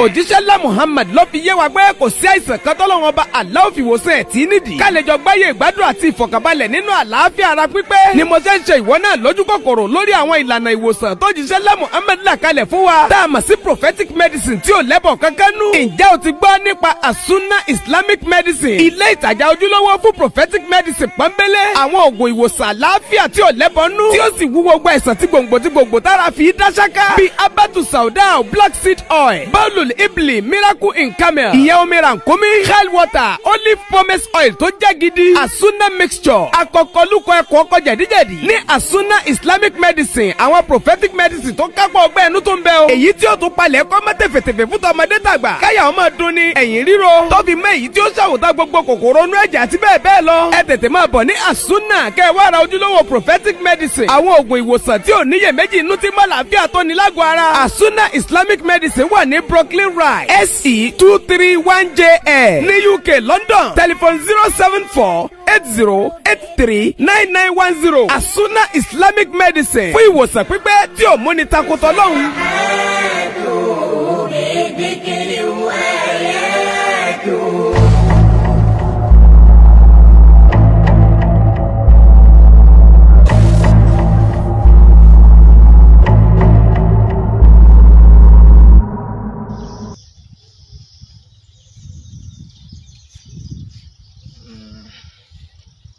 òjíṣẹ́ ńlá Muhammad ló fi yé wa pé kò sí àìsàn kan tọ́lọ́run ọba Allah fi wòsàn ẹ̀ tí nídìí. ká lè jọ gbáyé ìgbádùn àti ìfọ̀kànbalẹ̀ nínú àlàáfíà ara pípé ni mo ṣe ń ṣe ìwọ náà lójú kòkòrò lórí àwọn ìlànà ìwòsàn tó jíṣẹ́ ńlá Muhammad là kalẹ̀ fún wa tá a mọ̀ sí prophetic medicine tí ò lẹ́bọ̀ kankan nú. ǹjẹ́ o ti gbọ́ nípa As-Sunnah Islamic Medicine? ilé ìtajà ojúlówó fún prophetic medicine pọ́nbélé àwọn òògùn ìwòsàn àlàáfíà tí ò lẹ́bọ̀ nú tí ó sì wúwo gba ìsàn tí gbòǹgbò tára fi dá ṣáká bíi abatu sauda black seed oil bawlul ibli miracle in camel ìyẹn omi rànkómi hell water olive pomace oil tó jẹ́ gidi As-Sunnah mixture akọkọlùkọ ẹ̀kọ́ ọkọ jẹ̀díjẹ̀dí ní As-Sunnah Islamic Medicine àwọn prophetic medicine tó kápọ̀ ọgbẹ́ ẹnu tó ń bẹ o èyí tí ó tún palẹ̀ kọ́ mọ́ tẹ̀fẹ̀tẹ̀fẹ̀ fún tọmọdé tàgbà káyà ọmọ dun ni ẹ̀yìn ríro tó fi mọ́ èyí tí ó ṣàwòtá gbogbo kòkòrò inú ẹ̀jẹ̀ àti bẹ́ẹ̀ bẹ́ẹ̀ lọ ẹ tètè máa bọ̀ ní As-Sunnah kẹ́ ẹ wá ra ojúlówó prophetic medicine àwọn òògùn ìwòsàn tí ò níyèméjì inú tí mọ́ làáfíà tó ní lágọ̀ọ́ ara As-Sunnah Islamic Medicine wà ní Brooklyn Rise SE 231JL ní UK London telephone 07480839910 As-Sunnah Islamic Medicine fún ìwòsàn pípẹ́ tí ò múni takotọ́ lọ́hùn.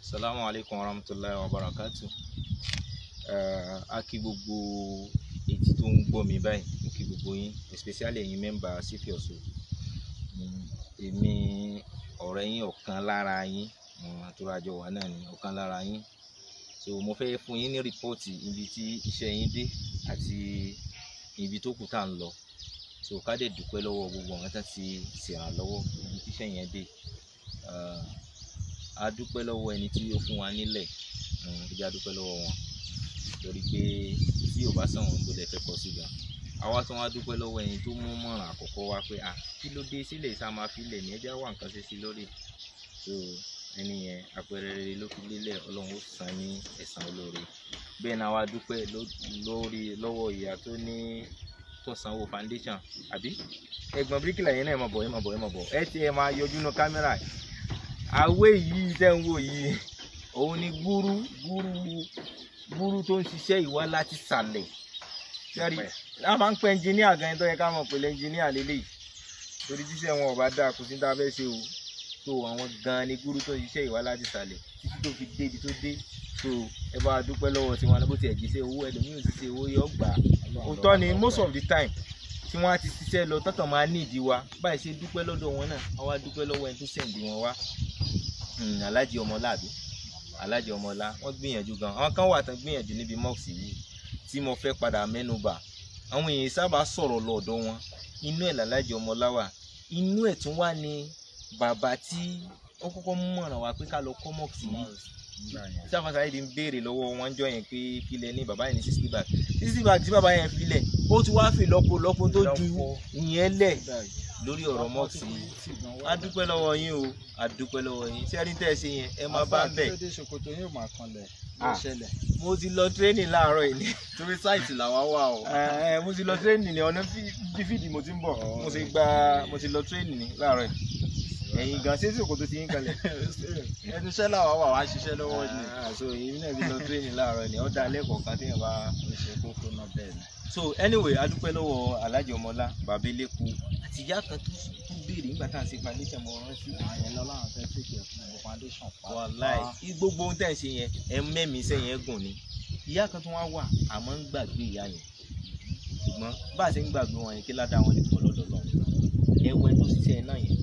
Assalamu alaikum warahmatullahi wabarakatuh. Aki gbogbo etí tó ń gbọ́ mi báyìí, mo kí gbogbo yín, especially ẹ̀yin mẹ́mbà CFIOSO. Èmi ọ̀rẹ́ yín ọ̀kan lára yín, tó rájọ wà náà ni ọ̀kan lára yín. So mo fẹ́ fún yín ní rìpọ́ọ̀tì ibi tí iṣẹ́ yín dé àti ibi tó kù tá à ń lọ. So ká dẹ̀ dúpẹ́ lọ́wọ́ gbogbo àwọn tán ti ṣèrànlọ́wọ́ ibi tí iṣẹ́ yẹn dé. A dúpẹ́ lọ́wọ́ ẹni tí ó fún wa nílẹ̀, a dúpẹ́ lọ́wọ́ wọn torí pé tí ò bá sàn wọn gbọ́dọ̀ fẹ́ kọ́ sí gan. Àwa tún wá dúpẹ́ lọ́wọ́ ẹni tó mú mọ̀ràn àkọ́kọ́ wá pé kí ló dé sílẹ̀ ìsá máa fi lẹ̀ ní ẹjẹ́ wà nǹkan ṣe sí lórí. So ẹni yẹn àpẹẹrẹ rere ló fi lélẹ̀, Ọlọ́run ó san ní ẹ̀san olóore. Bẹ́ẹ̀ náà wá dúpẹ́ lọ́wọ́ ìyá tó ní tó sanwó foundation àbí ẹ̀gbọ́n bíríkìlà yẹn náà ẹ má bọ̀ ẹ ti ẹ máa yọjú ní kámẹ́rà. Àwé yìí tẹ́ ń wò yìí òun ni gúrú tó ń ṣiṣẹ́ ìwá láti sàlẹ̀. Sẹ́rí a máa ń pẹ́ ẹnjìníà gan-an tó yẹ ká mọ̀ pẹ̀lú ẹnjìníà lélẹ́yìí torí tíṣẹ́ wọn ò bá dáa kò sí tá a fẹ́ ṣe o. So àwọn gan-an ni gúrú tó ń ṣiṣẹ́ ìwá láti sàlẹ̀ títí tó fi dé ibi tó dé. So ẹ bá dúpẹ́ lọ́wọ́ tiwọn bó ti ẹ̀ jíṣẹ́ owó ẹlòmíràn ti ṣe owó yọ gbà. Òótọ́ ni most of the time tí wọ́n á ti ṣiṣẹ́ lọ tọ́tàn máa ní ìdí wa báyìí ṣe dúpẹ́ lọ́dọ̀ wọn náà àwa dúpẹ́ lọ́wọ́ ẹni tó sẹ̀ǹdì wọn wá. Aláàjì Ọmọlá àbí Aláàjì Ọmọlá wọ́n gbìyànjú gan. Àwọn kan wà tán gbìyànjú níbi mọ́ọ̀sì yìí tí mo fẹ́ padà mẹ́nubà. Àwọn èèyàn sábà sọ̀rọ̀ lọ́dọ̀ wọn inú ẹ̀ l'Aláàjì Ọmọlá wà, inú ẹ̀ tún wà ní bàbá tí ó kọ́kọ́ mọ̀ràn wá pé ká lọ kọ́ mọ́ọ̀sì yìí. Tí àwọn sáyé di ń béèrè lọ́wọ́ wọn jọ yẹn pé kílẹ̀ ní bàbá yẹn ní 60 bag tí bàbá yẹn filẹ̀ ó ti wá fi lọ́pọ̀ tó ju ìyẹn lẹ̀ lórí ọ̀rọ̀ mọ́ọ̀sì yìí. A dúpẹ́ lọ́wọ́ yín o, a dúpẹ́ lọ́wọ́ yín. Ṣé ẹni tẹ́ ẹ ṣe yẹn ẹ máa bá ń bẹ̀. Mo ti lọ training láàárọ̀ yìí torí sáìtì làwa wà o. Mo ti lọ training ní ọ̀nà fídì mo ti ń bọ̀. Mo ti lọ training ní láàárọ̀ yìí. Ẹ̀yin gan ṣé ṣòkòtò ti yín kalẹ̀. Ẹnu iṣẹ́ làwa wà wá ṣiṣẹ́ lọ́wọ́ ni. So èmi náà ti lọ training láàárọ̀ ni ó dá lẹ́kọ̀ọ́ kan téèyàn bá ṣe kókó náà bẹ́ẹ̀ ni. So anyway a dúpẹ́ lọ́wọ́ Aláàjì Ọmọlá bàbá eléku àti ìyá kan tó béèrè nígbà tá à ń ṣe foundation mo rántí. Àyẹn lọ́láwọn fẹ́ tètè fún foundation pa. Wàláì gbogbo ohun tẹ́ ẹ̀ ṣe yẹn ẹ mẹ́mìí sẹ́yìn ẹ gùn ni. Ìyá kan tó wá wà àmọ́ ń gbàgbé ìyá yẹn ṣùgbọ́n bá a ṣe ń gbàgbé wọn yẹn kí ládàá wọn lè pọ̀ lọ́dọ̀ lọ. Ẹwẹ́ tó ṣiṣẹ́ iná yẹn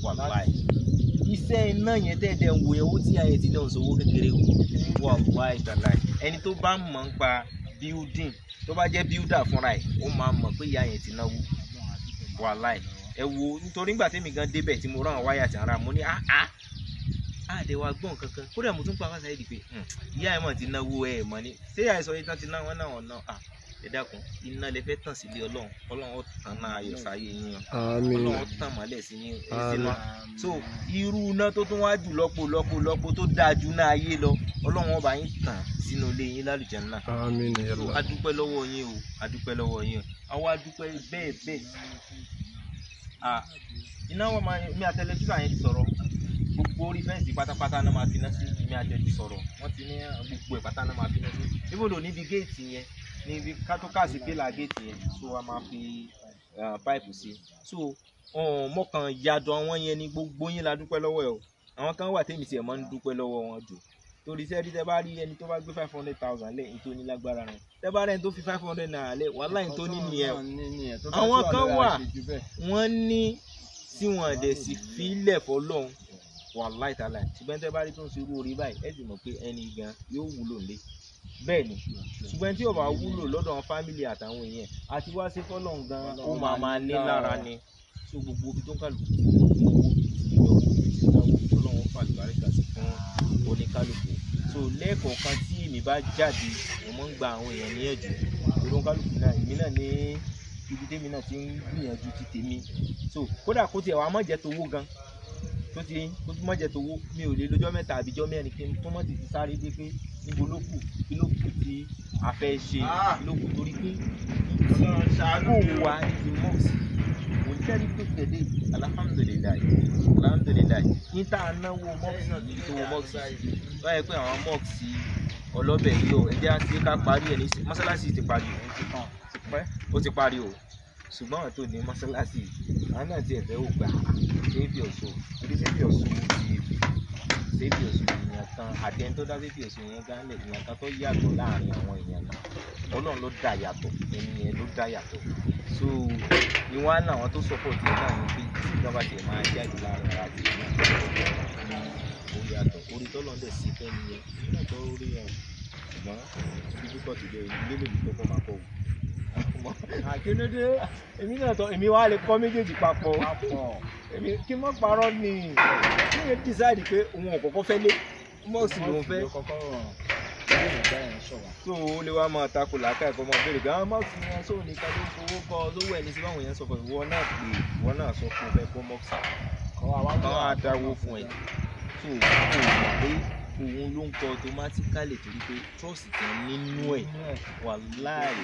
wàláì iṣẹ́ iná yẹn tẹ́ẹ̀dẹ̀ ń wo owó tí ayé ti náà sọ owó kékeré o. Wàláì tàláì ẹni tó bá mọ̀ ń pa building tó bá jẹ́ builder fúnra ẹ̀ ó máa mọ̀ pé ìyá yẹn ti náwó. Wàláì ẹ wo nítorí nígbà tẹ́mi gan débẹ̀ tí mo rán àwọn wáyà tí ara mo ní àdẹ̀wà gbọ́n kankan kódà mo tún pa wáṣà yìí pé ìyá ẹ̀ mọ̀ ti náwó ẹ̀ mọ̀ ni ṣé àìsàn yìí tán ti náwó náà ẹ dákun iná lè fẹ́ tàn sílé Ọlọ́run, Ọlọ́run ó tàn náà ayọ̀ sáyé yín, àmín, Ọlọ́run ó tàn mọ́lẹ̀ sí yín sínú. So irú iná tó tún wá jù lọ́pọ̀ tó dáa jù náà ayé lọ, Ọlọ́run ó bá yín tàn sínú ilé yín lálùjánnà. àmín ya So Allah. adúpẹ́ lọ́wọ́ yín o, adúpẹ́ lọ́wọ́ yín o, àwọn adúpẹ́ bẹ́ẹ̀. Iná wọn máa mi àtẹlẹsífà yẹn ti sọ̀rọ̀, gbogbo orí fẹ́ǹsì pátápátá náà máa fi iná sí, mi àtẹ̀jú sọ̀rọ̀, wọ́n ti ní gbogbo ẹ̀ pátá náà máa fi iná sí. Ibùdó níbi géètì yẹn, níbi kátókàsí pélà géètì yẹn, so a máa fi páìpù sí. So mọ̀kàn yàdọ̀ àwọn yẹn ni gbogbo yín la dúpẹ́ lọ́wọ́ ẹ̀ o. Àwọn kan wà tèmi tiẹ̀ máa ń dúpẹ́ lọ́wọ́ wọn jù. Torí sẹ́ẹ̀rí tẹ́ bá rí ẹni tó bá gbé 500,000 lẹ́yìn tó ní lágbára rẹ̀, tẹ́ bá rẹ́ni tó fi 500 naira lẹ̀ wàhálà yìí tó ní nìyẹn o. Àwọn kan wà wọ́n ní tí wọ́n dẹ̀ sì filẹ̀ fọlọ́run wàláì tàláì, ṣùgbọ́n tẹ́ bá rí tó ń ṣerú orí báyìí ẹ sì mọ̀ pé ẹni gan yóò wúlò lé. Bẹ́ẹ̀ ni ṣùgbọ́n tí ó bá wúlò lọ́dọ̀ àwọn fámìlì àtàwọn èèyàn àti wá sí fọlọ́run gan ó máa ní lára ni. So gbogbo ibi tó ń kálukú Ọlọ́run fàlùbáríkà sí fún oníkálukú. So lẹ́ẹ̀kọ̀ọ̀kan tí èmi bá jáde mo máa ń gba àwọn èèyàn níyànjú torí oníkálukú náà èmi náà ní ibi tèmi náà ti ń gbìyànjú ti tèmi. So kódà kó tiẹ̀ wá mọ̀ jẹ́ tówó gan tó ti kó tó mọ̀ jẹ́ tówó mi ò lè lọ́jọ́ mẹ́ta àbíjọ́ mẹ́rin kí n tó mọ̀ ti sáré dé pé níbo ló kù kí ló kù tí a fẹ́ ṣe kí ló kù torí pé kó wà ní mọ́ọ̀sì mo tẹ́rí pé tẹ̀lé alhamdulilayi ní tá a náwó mọ́ọ̀sì ní tó mọ́ọ̀sì báyìí pé àwọn mọ́ọ̀sì ọlọ́bẹ̀ yìí o ẹjẹ́ àti ká parí ẹ̀ ní mọ́sálásí ti parí ó ti parí o ṣùgbọ́n àwọn tó ní mọ́sálásí àwọn náà ti ẹ̀fẹ́ ò gbà sẹ́fì ọ̀ṣọ́ torí sẹ́fì ọ̀ṣọ́ ìyàn kan àtẹni tó dá sẹ́fì ọ̀ṣọ́ yẹn gánlẹ̀ ìyàn kan tó yàtọ̀ láàrin àwọn èèyàn náà Ọlọ́run ló dá yàtọ̀ ẹni yẹn ló dá yàtọ̀. So ìwọ̀n àná àwọn tó sọ́pọ̀ tiẹ̀ náà ní pé tí ìjọba tiẹ̀ máa jáde láàrin ara tiẹ̀ náà ó yàtọ̀ orí tọ́lọ́ dẹ̀ sí fẹ́ nìyẹn náà tó rí ẹ̀ ṣùgbọ́n ibi pọ̀ ti dẹ̀ ilé lèmi tó kọ́ máa kọ́ wò. Àkínúdé èmi náà tọ́ èmi wá lè kọ́ méjèèjì papọ̀ èmi kí mọ́ parọ́ ni kí ni decide pé òun ò kọ́kọ́ fẹ́ lé mọ́ọ̀sì lòun fẹ́. So ó lè wá máa takò làákà ẹ̀kọ́ máa béèrè gan mọ́ọ̀sì yẹn sóò nìkan ló ń fowó kọ́ lówó ẹni sí báwọn yẹn sọ fún ìwọ náà pé ìwọ náà sọ fún fẹ́ kọ́ mọ́ọ̀sì kan á dáwó fún ẹ. So ó mọ̀ pé òun ló ń kọ automatically torí pé trust kan nínú ẹ̀ wà láì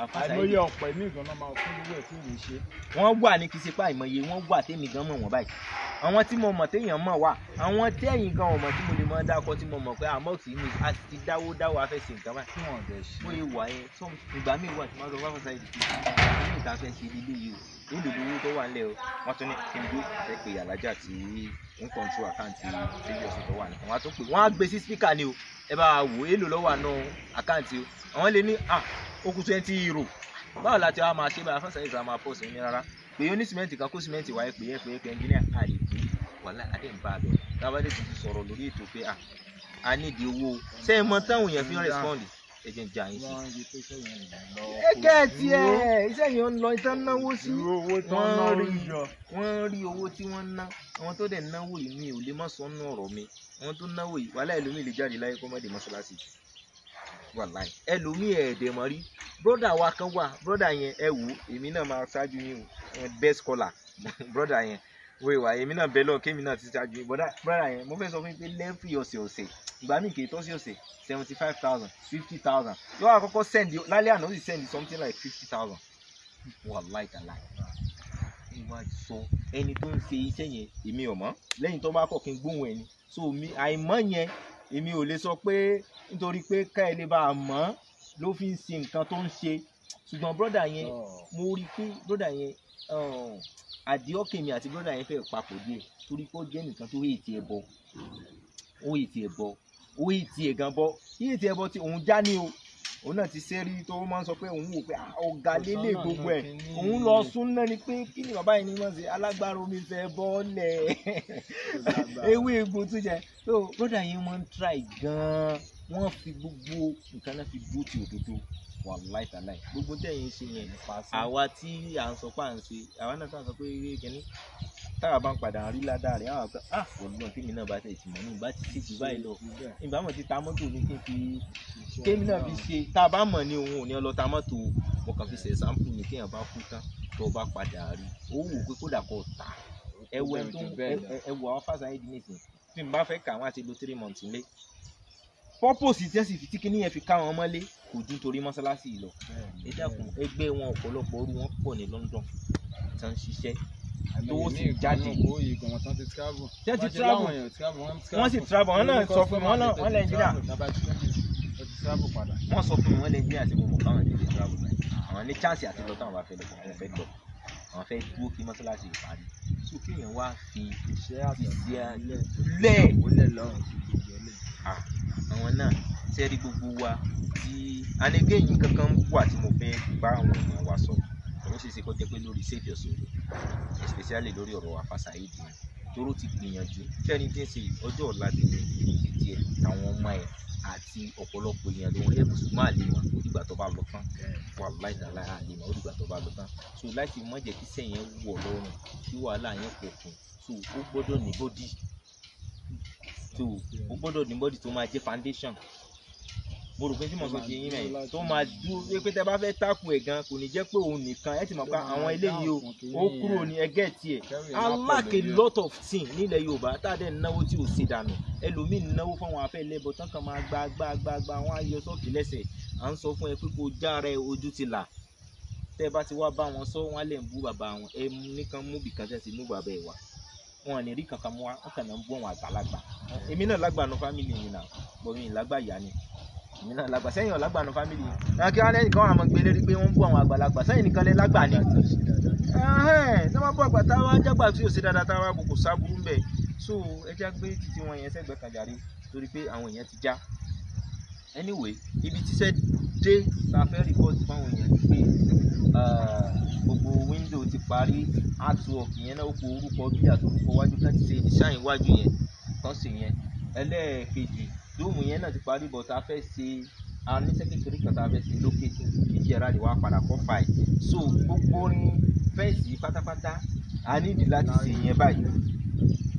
àìmọye ọ̀pọ̀ ẹ̀mí gan náà máa fún lówó ẹ̀ tí òun ṣe. wọ́n wà ní kí n ṣe pa àìmọye wọ́n wà tèmi gan mọ̀ wọ́n báyìí àwọn tí mo mọ̀ téèyàn mọ̀ wà àwọn tẹ́yìn gan ọmọ tí mo lè mọ̀ dákọ tí mo mọ̀ pé àmọ́ kì í ní a ti dáwó afẹ́sẹ̀ nǹkan báyìí. tí wọ́n dẹ̀ ṣe. bóyá wà yẹn tó ìgbà míì wà tí wọ́n sọ fún àwọn sáyẹ̀dì ní ìta fẹ́ ṣe ilé yìí o nílùú owó tó wà nílẹ̀ o wọ́n tún ní kí n gbé fẹ́ pé alájà tí ń control àkáǹtì tẹ́lẹ̀ ọ̀sẹ̀ tó wà ní wọ́n á tún pè wọ́n á gbé sí spíkà ni o ẹ bá wò èlò lọ́wọ́ àná àkáǹtì o àwọn lè ní ó kù 20 euro báwo la ti wá máa ṣe báyìí fún sáyẹ̀dì àmà pọ̀ sí ní rárá pé ó ní sìmẹ́ǹtì kan kó sìmẹ́ǹtì wáyé pé ẹnjìníà àlè pé wàhálà adé ń bá a lọ tábàdé ti sọ̀rọ̀ lórí ètò pé a nídìí owó ṣé ẹ mọ táwọn èèyàn fi ń rẹ́spọ́ǹdì ẹ jẹ́ ń jà yín sí. ẹgẹ́ tiẹ̀ iṣẹ́ yẹn ń lọ ìtàn náwó sí wọ́n rí owó tí wọ́n ná àwọn tó dẹ̀ náwó yìí mi ò lè má sọ nínú ọ̀rọ̀ mi àwọn tó náwó yìí wàhálà ẹlòmíì lè jáde láyé kó má dé mọ́ṣáláṣí wàhálà ẹlòmíì ẹ̀ẹ́dẹ̀ mọ́ rí bróda wa kan wà bróda yẹn ẹ wò èmi náà máa ṣáájú yín o best scholar bróda yẹn wíwá èmi náà bẹ lọ kémi náà ti ṣáájú yín bróda yẹn mo fẹ́ sọ fún yín pé lẹ́fì ọ̀sẹ̀ ìgbà míì kì í tọ́ sí ọ̀sẹ̀ 75,000 50,000 yóò àkọ́kọ́ send lálẹ́ àná ó sì send something like 50,000 wàláì tàláì ìwà sọ ẹni tó ń ṣe iṣẹ́ yẹn èmi ò mọ̀ lẹ́yìn tó bá kọ̀ kí n gbóhùn ẹni so mi àìmọ̀ yẹn èmi ò lè sọ pé nítorí pé ká ẹ lè bá a mọ̀ ló fi ń ṣe nǹkan tó ń ṣe ṣùgbọ́n brọ́dà yẹn mo rí pé brọ́dà yẹn àdìọ́kèmí àti brọ́dà yẹn fẹ́ papọ̀ díẹ̀ torí pé ó jẹ́ nìkan tó hètì ẹ̀ bọ̀ ó hètì ẹ̀ gan bọ́ hètì ẹ̀ bọ́ tí òun já ní o òun náà ti sẹ́rí tó máa ń sọ pé òun wò pé ọ̀gá lélẹ̀ gbogbo ẹ̀ òun lọ sún náà ni pé kí ni bàbá yìí ní wọ́n ṣe alágbára omi fẹ́ bọ́ọ̀lẹ̀ ewé egbò tó jẹ so brọ́dà yẹn wọ́n ń try gan-an wọ́n fi gbogbo nǹkan náà fi dúró ti òdodo wàláì tàláì gbogbo tẹ̀yìn ṣe yẹn àwa tí à ń sọ pé à ń ṣe àwa náà sọ pé eré kìíní táwa bá ń padà rí ládàá rẹ̀ àwọn àgbà ọ̀gbọ́n tèmi náà bá tẹ̀ tì mọ́ ní ìbá ti ṣe jù báyìí lọ ìbá mọ̀ ti ta mọ́tò ní kí n fi kémi náà fi ṣe tá a bá mọ̀ ní òun ò ní ọlọ́ta mọ́tò mo kàn fi ṣe sample ní kéèyàn bá kú tán tó bá padà rí ó wù pé kódà kó ta ẹwọ àwọn fásitì ayé di nìsín tí n bá fẹ́ kà wọ́n àti lo 3 months nílé purpose tí ẹ̀sìn tí kíní yẹn fi ká wọn mọ́lé kò ju torí mọ́sálásí lọ ẹ dákun ẹgbẹ́ wọn ọ̀pọ̀lọpọ̀ orú wọn pọ̀ ní London tí wọ́n ń ṣiṣẹ́ tó sì jáde wọ́n sì travel wọn náà sọ fún mi wọ́n Nàìjíríà wọ́n sọ fún mi wọ́n Nàìjíríà tí mo mọ̀ káwọn ti travel àwọn ní chance àti lọ táwọn bá fẹ́ lọ àwọn fẹ́ lọ àwọn fẹ́ dúró kí mọ́sálásí ìparí so kéèyàn wá fi iṣẹ́ àti àwọn náà sẹ́rí gbogbo wa tí anigéyìn kankan wà tí mo fẹ́ bá àwọn èèyàn wa sọ òun sì ṣe kó jẹ́ pé lórí save your soul especially lórí ọ̀rọ̀ Alfa Saheed tóró ti gbìyànjú kẹ́ni tí ń ṣe ọjọ́ ọ̀la tèmi títí ẹ̀ àwọn ọmọ ẹ̀ àti ọ̀pọ̀lọpọ̀ èèyàn ló ń rẹ́ mùsùlùmí àlèmọ̀ ó dìgbà tó bá lọ tán wà láìdáláì àlèmọ̀ ó dìgbà tó bá lọ tán so láti má jẹ́ kí sẹ́yìn wọ̀ lọ́rùn kí wàhálà yẹn pọ̀ fún so ó gbọ́dọ̀ ní bọ́dì so ó gbọ́dọ̀ ní bọ́dì tó máa jẹ́ foundation mo rò pé tí mo sọ ti yín mẹ́rin tó máa dúró pé tẹ́ bá fẹ́ tákù ẹ̀ gan kò ní jẹ́ pé òun nìkan ẹ ti mọ̀ pé àwọn eléyìí ó kúrò ní ẹgẹ́ tiẹ̀ aláàkè lot of things nílẹ̀ Yorùbá tá a dẹ̀ náwó tí ò ṣe dànù ẹlòmíì náwó fún àwọn afẹ́ lẹ́bọ̀ tán kan máa gba wọn á yọ sọ́ọ̀kì lẹ́sẹ̀ à ń sọ fún ẹ pé kò jára ẹ ojú ti là tẹ́ bá ti wá bá wọn sọ wọn á lẹ̀ ń bú bàbá wọn ẹ nìkan mú bìkan tẹ́ ti mú bàbá ẹ wá wọn à ní rí kankan mú wa wọn kàn ń bú àwọn àgbàlagbà èmi náà lágbà nu fámìlì mi náà bọ̀ mi lágbà ìyá ni èmi náà lágbà sẹ́yìn ọ̀lágbà nu fámìlì yìí náà kí wọ́n lẹ́yìn kan àmọ́ gbélé rí pé wọ́n ń bú àwọn àgbàlagbà sẹ́yìn nìkan lẹ́ lágbà ni tí wọ́n bú àgbà táwa jágbà tí ò sí dáadáa táwa kò sábúrú ń bẹ̀ so ẹ já gbé títí wọn yẹn sẹ́gbẹ̀ẹ́ kan jàre torí pé àwọn èèyàn ti já anyway ibi tíṣẹ́ dé ta fẹ́ rìpọ́ọ̀tì fáwọn èèyàn pé gbogbo window ti parí artwork yẹn náà ó kó orúkọ bí àtòrúkọ wájú kan ti ṣe design wájú yẹn kan sì yẹn ẹlẹ́ẹ̀kejì dóòmù yẹn náà ti parí bọ̀ tá a fẹ́ ṣe aníṣẹ́ kékeré kan tá a fẹ́ ṣe lókè ìjẹ́ra lè wá padà kọ́ fàì so gbogbo orin fẹ́ǹsì pátápátá a nídìí láti ṣe yẹn báyìí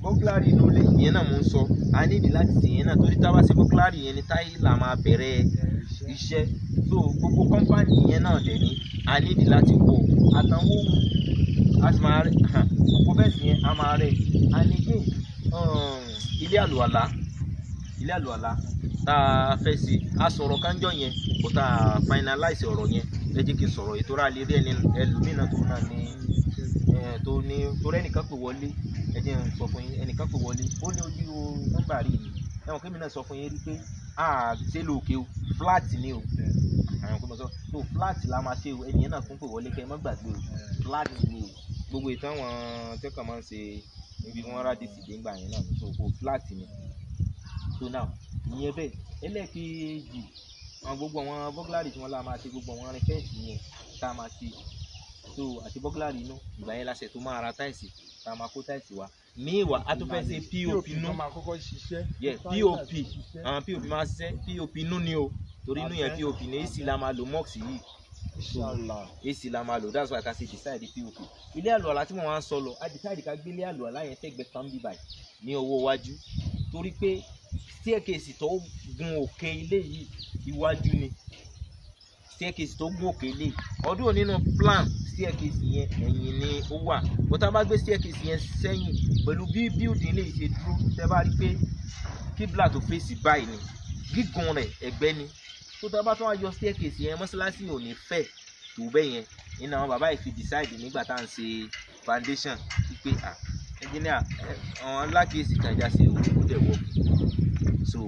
bọ́gílárì inú ilé yẹn náà mò ń sọ a nídìí láti ṣe yẹn náà torí tá a bá ṣe bọ́gílárì yẹn ni táyìlà máa bẹ̀rẹ̀ iṣẹ́ so gbogbo kọ́mpánì yẹn náà dẹ̀ ní a nídìí láti wọ̀ àtàwọn a sì máa rẹ̀ gbogbo fẹ́ǹsì yẹn a máa rẹ̀ a nídìí ilé àlùwàlá tá a fẹ́ sí a sọ̀rọ̀ kánjọ́ yẹn kò tá a finalize ọ̀rọ̀ yẹn ẹ jẹ́ kí n sọ̀rọ̀ ètò rà lè rí ẹlòmíràn tó náà ní torí ẹnìkan pè wọlé ẹ jẹ́ n sọ fún yín ẹnìkan pè wọlé ó ní ojú nọ́mbà rí ni ẹ̀wọ̀n kí mi náà sọ fún yín rí pé a ṣe lóòkè o flat ni o àwọn kò mọ̀ sọ so flat la máa ṣe o ẹnìyẹn náà tún pè wọlé kẹ́ ẹ má gbàgbé o flat ni o gbogbo ìtàn wọn tẹ́kọ̀ máa ń ṣe níbi wọn rádìí sì dé ńgbà yẹn náà so kò flat ni so now ìyẹn bẹ́ẹ̀ ẹlẹ́ẹ̀kejì àwọn gbogbo àwọn bọ́gílárì tí wọ́n lá máa ṣe gbogbo àwọn arìn fẹ́ǹsì yẹn tá a máa ṣe so àti bọ́gílárì inú ìgbà yẹn láṣẹ tó máa ra táìsì tá a máa kó táìsì wa míìwá a tún fẹ́ ṣe pop inú pop àwọn pop máa ṣiṣẹ́ pop inú ni o torí inú yẹn pop ní ac la máa lò mọ́ọ̀sì yìí ac la máa lò that's why I can say decide pop ilé àlùwàlá tí mo wá ń sọ lọ a decide ká gbé ilé àlùwàlá yẹn fẹ́gbẹ́ kan bí báyìí ní ọwọ́ iwájú torí pé staircase tó gun òkè ilé yìí iwájú ni staircase tó gun òkè ilé ọdún nínú plan staircase yẹn ẹ̀yìn ni ó wà bó tá a bá gbé staircase yẹn sẹ́yìn pẹ̀lú bí building ilé yìí ṣe dúró tẹ́ bá rí pé kíbla tó fèsì báyìí ni gígùn rẹ̀ ẹ̀gbẹ́ ni tó tá a bá tún wá yọ staircase yẹn mọ́ṣáláṣí ò ní fẹ̀ tó bẹ́ẹ̀ yẹn iná àwọn bàbá yìí fi decide nígbà tá à ń ṣe foundation wípé engineer àwọn alákìísí kànjá sí òkú dẹ̀ wọ́ọ̀kì so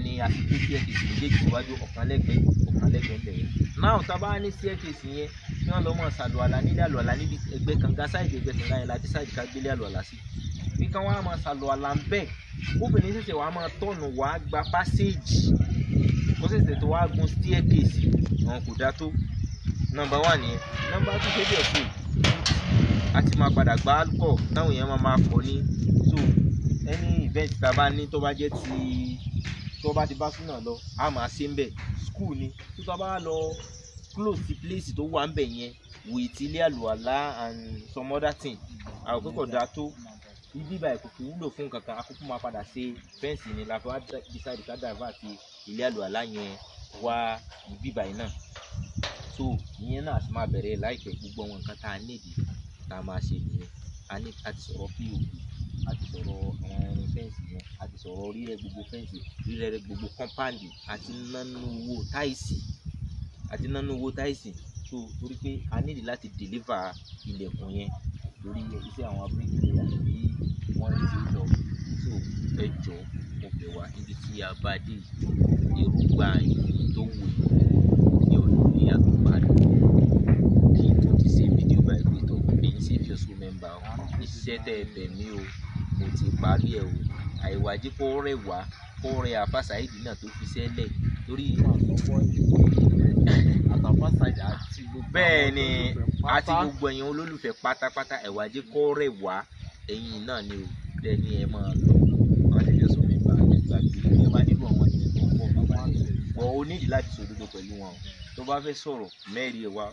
ní àfikún staircase méjèèjì síwájú ọ̀kan lẹ́gbẹ̀ẹ́ bẹ̀rẹ̀ náà tá a bá ní staircase yẹn kí wọ́n lọ mọ̀ ṣàlùwàlà nílé àlùwàlà níbi ẹgbẹ́ kànga sáìdì ẹgbẹ́ kànga yẹn láti sáìdì ká gbélé àlùwàlà sí bí kan wọ́n á máa ṣàlùwàlà ń bẹ̀ obìnrin ṣẹ̀ṣẹ̀ wàá máa tọ̀nù wàá gba passage kó ṣẹ̀ṣẹ̀ tó wàá gun staircase wọn kò dá tó number 1 nìyẹn number 2 ṣe bí ẹ̀kọ́ a ti máa padà gba alcohol táwọn èèyàn máa kọ́ ní so any event tá a bá ní tó bá jẹ́ ti tó bá ti bá súnà lọ a máa ṣe ń bẹ̀ school ni tó tá a bá lọ close the place tó wà ń bẹ̀ yẹn with ilé àlùwàlá and some other thing àwọn kókò dá tó ibi báyìí kò fi wúlò fún kankan akókò máa padà ṣe fẹ́ǹsì ni la fi wá decide ká dàbà àti ilé àlùwàlá yẹn wá ibi báyìí náà so ìyẹn náà ti máa bẹ̀rẹ̀ láìpẹ́ gbogbo àwọn nǹkan tá a nídìí tá a máa ṣe nìyẹn a ti sọ̀rọ̀ pop a ti sọ̀rọ̀ àwọn irin fẹ́ǹsì yẹn a ti sọ̀rọ̀ rírẹ́ gbogbo fẹ́ǹsì rírẹ́ gbogbo kọ́mpáǹdì àti nánú owó táìsì so torí pé a nídìí láti deliver ilẹ̀kùn yẹn torí iṣẹ́ àwọn abúlé àti wọ́n ń ṣe lọ so ẹ jọ mo bẹ̀ wá níbi tí a bá dé èròǹgbà tó wù ní olórí àtúpalẹ̀ kí n tó ti ṣe fídíò báyìí pé tó bí n ṣe fi ọ̀ṣun mẹ́mbà iṣẹ́ tẹ́ ẹ bẹ̀ mí o mo ti parí ẹ̀ o àìwájú kó rẹ̀ wá kó rẹ̀ àfàṣàìdì náà tó fi sẹ́lẹ̀ torí bẹ́ẹ̀ ni àti gbogbo ẹ̀yin olólùfẹ́ pátápátá ẹ̀wájú kó rẹ̀ wá ẹ̀yin náà ni o lẹ́ni ẹ̀ máa lọ àwọn ti fi ọ̀ṣun mẹ́mbà ẹgbàá gbé ẹ bá nílò àwọn ìṣẹ̀lẹ̀ tó ń bọ̀ bàbá rẹ̀ bọ̀ o nídìí láti sòdodo pẹ̀lú wọn o tó bá fẹ́ sọ̀rọ̀ mẹ́rin ẹ̀ wá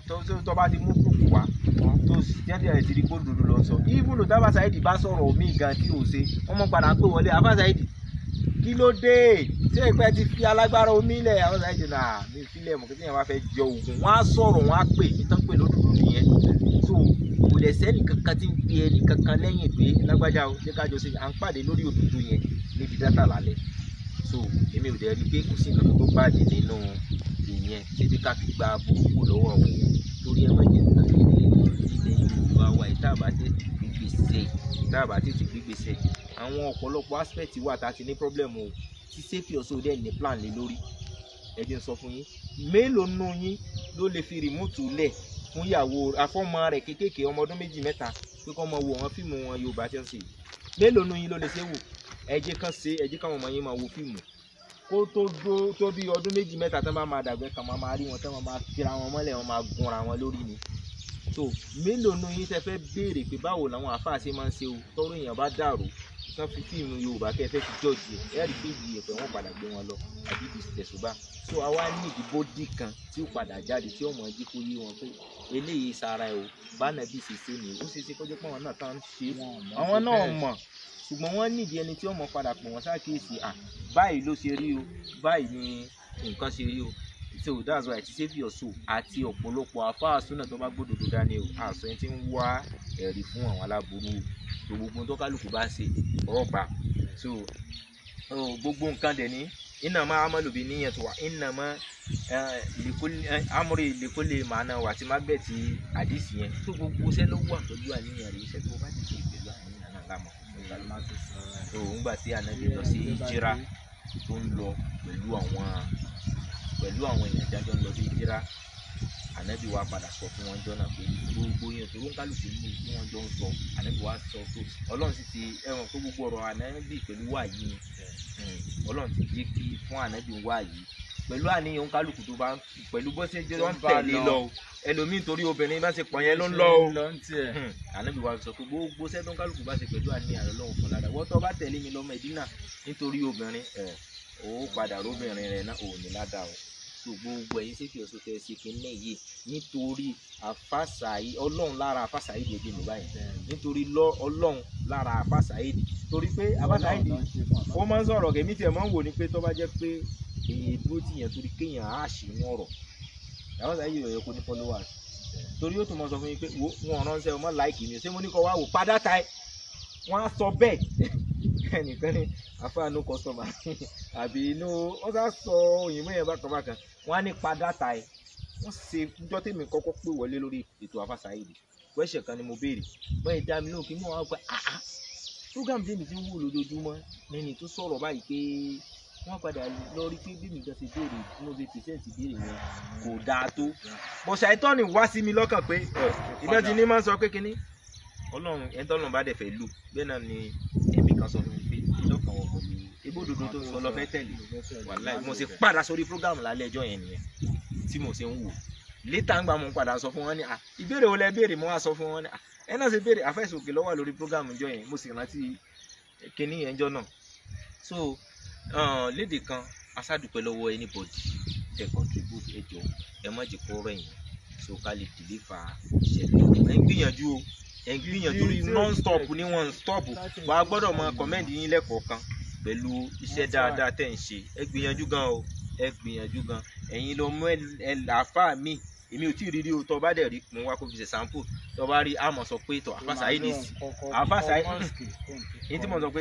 tó bá ti mú kúkú wá tó jáde ẹ̀ ti rí kó dodo lọ sọ even though tábà Saheed bá sọ̀rọ̀ omi gan tí ò ṣe wọ́n mọ̀ padà pé wọlé àbá Saheed kí ló dé ṣé ìpẹ́ ti fi alágbára omi lẹ̀ àbá Saheed náà mi filẹ̀ mọ̀ kí tí yẹn bá fẹ́ jẹ oògùn wọ́n á sọ̀rọ̀ wọ́n á pè ní tán pè lódodo nìyẹn so kò lẹ̀ sẹ́ni kankan tí ń pe ẹnì kankan lẹ́yìn pé lágbájá o jẹ́ kájọ ṣe à ń pàdé lórí òdodo yẹn níbi dátà lálẹ́ so èmi ò dẹ̀ rí pé kò sí nǹkan tó bàjẹ́ nínú ìyẹn ṣébí ká fi gba burúkú lọ́wọ́ àwọn èèyàn torí ẹ má jẹ́ nǹkan ilẹ̀ Yorùbá wa ìtàbà tètè gbígbèsè àwọn ọ̀pọ̀lọpọ̀ aspect wà tá a ti ní problem o tí safety ọ̀ṣọ́ dẹ̀ ní plan lé lórí ẹ jẹ́ n sọ fún yín mélòó nù yín ló lè fi rìmúùtù lẹ̀ fún ìyàwó afọ́mọ rẹ̀ kéékèèké ọmọ ọdún 2 mẹ́ta pé kọ́ mọ wo àwọn fíìmù wọn Yorùbá tí wọ́n ṣe mélòó nù yín ló lè ṣe wò ẹ jẹ́ kán ṣe ẹ jẹ́ káwọn ọmọ yín máa wo fíìmù kó tó bí ọdún 2 mẹ́ta tán bá máa dàgbẹ́ kan máa rí wọn tán máa kíra wọn mọ́lẹ̀ wọn máa gunra wọn lórí ni so mélòó nù yín tẹ́ fẹ́ béèrè pé báwo làwọn àfáà ṣe máa ń ṣe o tọ́rọ èèyàn bá dàrú kán fi fíìmù Yorùbá kẹ́ fẹ́ fi jọ́ọ̀jì ẹ̀ rí péjì ẹ̀pẹ̀ wọn padà gbé wọn lọ àbí ibi tẹ̀sùbá so àwa ní ìdìbò dì kan tí ó padà jáde tí ọmọ ẹjí kó yé wọn pé eléyìí sara ẹ o bánà bí ṣe ṣe nìyí ó ṣe ṣe kọjá pé àwọn náà tán ṣe àwọn náà mọ̀ ṣùgbọ́n wọ́n nídìí ẹni tí ọmọ padà pọ̀ wọ́n ṣàkíyèsí báyìí ló ṣe rí o báyìí ni nǹkan ṣe rí o so that's why ti safety ọ̀ṣọ́ àti ọ̀pọ̀lọpọ̀ àfáà súnà tó bá gbódòdó dání o àṣọ ẹni tí ń wá ẹ̀rí fún àwọn aláburú tó gbogbo tó kálukú bá ṣe ọ̀gbà so gbogbo nǹkan dẹ̀ ní iná máa amálòbí níyẹn tó wà iná máa amúrí ìlékólè màánà wà tí má gbẹ̀ tí àdìsí yẹn tó gbogbo iṣẹ́ ló wà pẹ̀lú àníyàn rẹ̀ iṣẹ́ tó bá ti ṣe pẹ̀lú àníyàn náà lámọ̀ so ńgbà tí Ànábì lọ sí ìjírà tó ń lọ pẹ̀lú àwọn èèyàn jájọ́ ń lọ sí ìjírà Ànábì wa padà sọ fún wọn jọ náà pé gbogbo yẹn tó ń kálukú ní tí wọ́n jọ ń sọ Ànábì wa sọ pé Ọlọ́run sì ti ẹ̀wọ̀n tó gbogbo ọ̀rọ̀ Ànábì pẹ̀lú wáyé ni Ọlọ́run ti jẹ́ kí fún Ànábì wáyé pẹ̀lú àníyàn kálukú tó bá pẹ̀lú bó ṣe jẹ́ wọ́n tẹ̀lé lọ ẹlòmíì torí obìnrin bá ṣe pọ̀ yẹn ló ń lọ o Ànábì wa sọ pé gbogbo ṣẹ́ tó ń kálukú bá ṣe pẹ̀lú àníyàn rẹ̀ lọ́wọ́ fún lára wọ́n tó bá tẹ̀lé mi lọ Mẹ́dínà nítorí obìnrin ó padà róbìnrin rẹ̀ náà ò ní ládàá o so gbogbo ẹ̀yin ṣe fi ọ̀ṣọ́ tẹ̀ ṣe kínní yìí nítorí àfàṣàyí Ọlọ́run lára àfàṣàyí lè dé mi báyìí nítorí Ọlọ́run lára àfàṣàyí torí pé àfàṣàyí ó máa ń sọ̀rọ̀ kèmí tiẹ̀ máa ń wò ní pé tó bá jẹ́ pé èyí dúró tìyàn torí kéèyàn á ṣì ń ọ̀rọ̀ àfàṣàyí yóò yẹ kó ní followers torí ó tún mọ sọ fún mi pé wọn ránṣẹ́ ọmọ láìkì mi ṣé mo ní kọ́ wá wò padà ta ẹ wọ́n á sọ bẹ́ẹ̀ ẹnìkan ní àfààní kọ́sọ́mà àbí inú wọ́n sá sọ òyìnbó yẹn bákan wọ́n á ní padà ta ẹ wọ́n ṣe ìjọ tèmi kọ́kọ́ pé wọlé lórí ètò àfàṣàyí wẹ́ṣẹ̀ kan ni mo béèrè bẹ́ẹ̀ dá mi lóhùn kí wọ́n á pẹ́ program tèmi ti ń wò lójoojúmọ́ lẹ́ni tó sọ̀rọ̀ báyìí pé wọ́n padà lọ rí pé bí mi kan ṣe béèrè tí mo ṣe pèsèǹtì béèrè yẹn kò dáa tó bó ṣàìtọ́ ni wá sí mi lọ́kàn pé ìdá ti ní máa ń sọ pé kínní Ọlọ́run ẹni tọ́lọ́run bá dẹ̀ fẹ́ lù bẹ́ẹ̀ náà ni èmi kan sọ fún mi pé ìlọ́kàn wọn kò ní ebódodo tó ń sọ lọ́fẹ́ tẹ̀lé wàláì mo ṣe padà sórí program lálẹ́ ẹjọ́ yẹn nìyẹn tí mo ṣe ń wò létà ń gbà mo padà sọ fún wọn ní ìbéèrè wo lẹ béèrè mo wá sọ fún wọn ní ẹ náà ṣe béèrè àfẹsòkè lọ́wọ́ lórí program ẹjọ́ yẹn mo sì rántí kínní yẹn jọ náà so lédè kan aṣáàdùpẹ́ lọ́wọ́ anybody ẹ contribute ẹjọ́ ẹ má jẹ́ kó rẹ̀yìn so ká lè deliver iṣẹ́ tó ẹ ń gbìyànjú o ẹ̀ ń gbìyànjú rí non-stop ní wọ́n ń stop wà á gbọ́dọ̀ mọ kọ́mẹ́ǹdì yín lẹ́kọ̀ọ̀kan pẹ̀lú iṣẹ́ dáadáa tẹ̀ ń ṣe ẹ gbìyànjú gan o ẹ gbìyànjú gan ẹ̀yin ló mú ẹ làáfà mi èmi ò tí ì rí rí o tó bá dẹ̀ rí mo wá kó fi ṣe sample tó bá rí àmọ̀ sọ pé tó àfàṣà yìí nìsí àfàṣà yìí tí mo sọ pé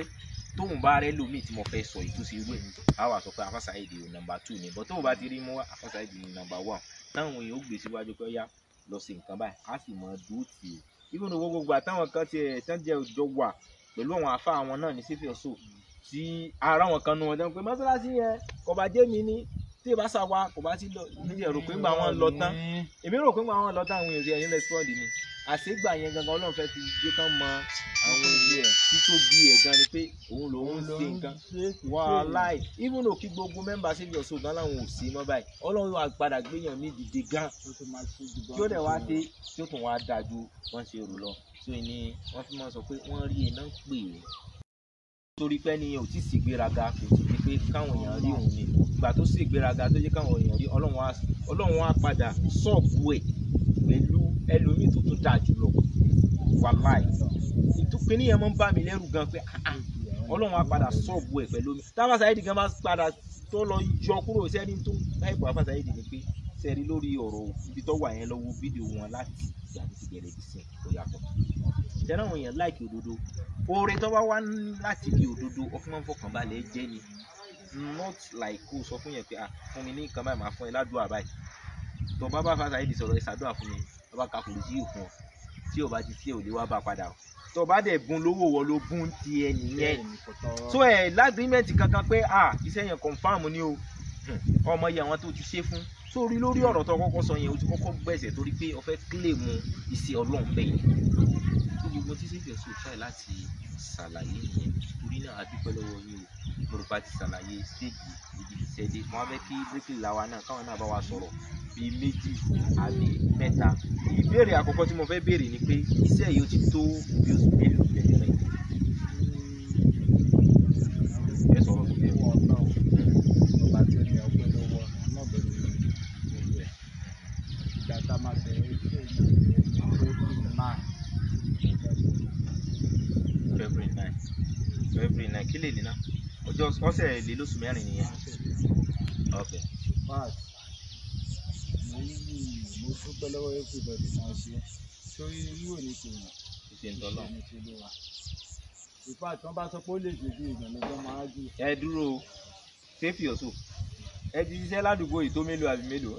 tóun bá rẹ lómi tí mo fẹ́ sọ ìtúsí irú ẹ̀ á wà sọ pé àfàṣà yìí di number 2 ni bọ́ tóun bá ti rí mú wá àfàṣà yìí di number 1 táwọn èèyàn ó gbé síwájú pé yá lọ sí nǹkan báyìí á sì mọ dúró tì í even owó gbogbo àtàwọn kan tiẹ̀ tán jẹ́ òjò wà pẹ̀lú àwọn àfa àwọn náà ní sífì ọ̀ṣọ́ tí ara wọn kan nu wọn jẹun pé mọ́sálásí yẹn kò bá jẹ́ mi ní tí ìbá sá wa kò bá ti lọ níbi ẹ̀rọ pé ńgbà wọn lọ tán èmi rò pé ńgbà wọn lọ tán àwọn èèyàn ẹ̀yìn lẹ́sìpọ́ọ̀dì ni àṣegbà yẹn gangan ọlọ́run fẹ́ ti gbé kán mọ àwọn èèyàn títóbi ẹ̀ gan ni pé òun lòun ń ṣe nǹkan wàláì even though kí gbogbo mẹ́mbà síbi ọ̀ṣọ́ gan láwọn ò sí mọ́ báyìí ọlọ́run wà padà gbéyàn mí dìde gan tí ó dẹ̀ wá dé tí ó tún wá dájú wọ́n ṣe rò lọ so ni wọ́n fi máa sọ pé wọ́n rí iná pè é torí pé ní ò tí sì gbéraga kò sì di pé káwọn èèyàn rí òun ni ìgbà tó sì gbéraga tó jẹ́ káwọn èèyàn rí ọlọ́run á padà sọ́ọ̀bù ẹ̀ pẹ̀lú ẹlòmíì tó tún dáa jùlọ wàláì ìtúpẹ́ níyẹn máa ń bá mi lẹ́rù gan pé ọlọ́run á padà sọ́ọ̀bù ẹ̀ pẹ̀lú mi táwọn Saheed gan bá padà tó lọ yọ kúrò sẹ́ni tó láìpẹ́ àfa Saheed ni pé sẹ́ni lórí ọ̀rọ̀ ibi tó wà yẹn lọ́wọ́ fídíò wọn láti ìgbà tó ti bẹ̀rẹ̀ bí sìn ó yàtọ̀ sẹ́ni àwọn èèyàn láìkì òdodo oore tó bá wá láti bí òdodo ọkùnrin máa ń fọkàn balẹ̀ jẹ́ ni not like kó sọ fún yẹn pé fún mi ní nǹkan báyìí máa fún ẹ ládùúgbò àbáyìí tó bá bá Saheed sọ̀rọ̀ ẹ ṣàdúrà fún mi tó bá ka kùrù sí ìfún ọ tí ò bá ti sí òde wá bá padà o tó bá dẹ̀ bùn lówó wọ ló bùn ti ẹ nìyẹn so ẹ lágrímẹ̀ntì kankan pé iṣẹ́ yẹn confam ni o ọmọ yẹn àwọn tó ti ṣe fún sórí lórí ọ̀rọ̀ tó kọ́kọ́ sọ yẹn o ti kọ́kọ́ gbẹ̀sẹ̀ torí pé o fẹ́ claim iṣẹ́ Ọlọ́run bẹ́ẹ̀ tó gbogbo tí sèfì ọ̀ṣọ́ try láti ṣàlàyé yẹn torí náà a dúpẹ́ lọ́wọ́ yín o Yorùbá ti ṣàlàyé stéèjì ibi ìṣẹ́dé wọn fẹ́ kí bíríkìlì làwa náà káwọn náà bá wa sọ̀rọ̀ bíi 2 àbí 3 ìbéèrè àkọ́kọ́ tí mo fẹ́ béèrè ni pé iṣẹ́ yìí ó ti tó bí oṣù mélòó lẹ́yìn rẹ̀ ẹ sọ̀rọ̀ tó bẹ́ẹ̀ wọ́n náà ọba tí ó ní ọgbẹ́ lọ́wọ́ náà bẹ̀rẹ̀ ìgbẹ́ ìgbà tá a máa bẹ̀rẹ̀ iṣẹ́ yìí February 9 kí lè ní ná ọjọ́ ọ̀sẹ̀ lé lóṣù mẹ́rin nìyẹn. ok. mo dúpẹ́ lọ́wọ́ everybody máa ṣe sórí irú òní kò ṣe ń tọ́lọ́. ìfà tí wọ́n bá sọ pé ó lè ṣe bí ìgbọ̀n lọ́jọ́ máa jù. ẹ dúró sẹ́fì ọ̀ṣọ́ ẹ ti ṣiṣẹ́ ládùúgbò yìí tó mélòó àbí mélòó.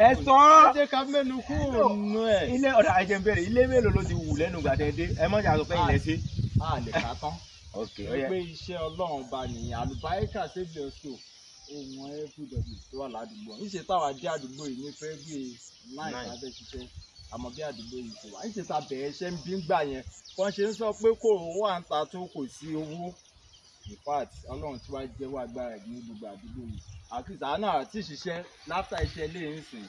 ẹ sọ ẹ jẹ́ ká mẹ́nu kúrò nínú ẹ̀. ilé ọ̀dà ẹ̀jẹ̀ ń bẹ̀rẹ̀ ilé mélòó ló ti wù lẹ́nu gbàdẹ́dẹ́ ẹ mọ̀ jà sọ pé ilẹ̀ ṣe. a lè ká tán. ok ó yẹ. pé iṣẹ́ Ọlọ́run bá ní àlùbáríkà sẹ́fì ọ̀ṣọ́ ohun everybody tó wà ládùúgbò níṣẹ́ táwa dé àdúgbò yìí ní fẹ́ bí 9 lábẹ́ ṣiṣẹ́ àmọ́ bí àdúgbò yìí ṣe wà níṣẹ́ tá bẹ̀rẹ̀ iṣẹ́ ń bí ń gbà yẹn wọ́n ṣe ń sọ pé kò owó à ń ta tó kò sí owó in fact Ọlọ́run tí wàá jẹ́wọ́ agbára ẹ̀ ní gbogbo àdúgbò yìí àti ìsàánà àti ìṣiṣẹ́ láfta iṣẹ́ ilé ń sìn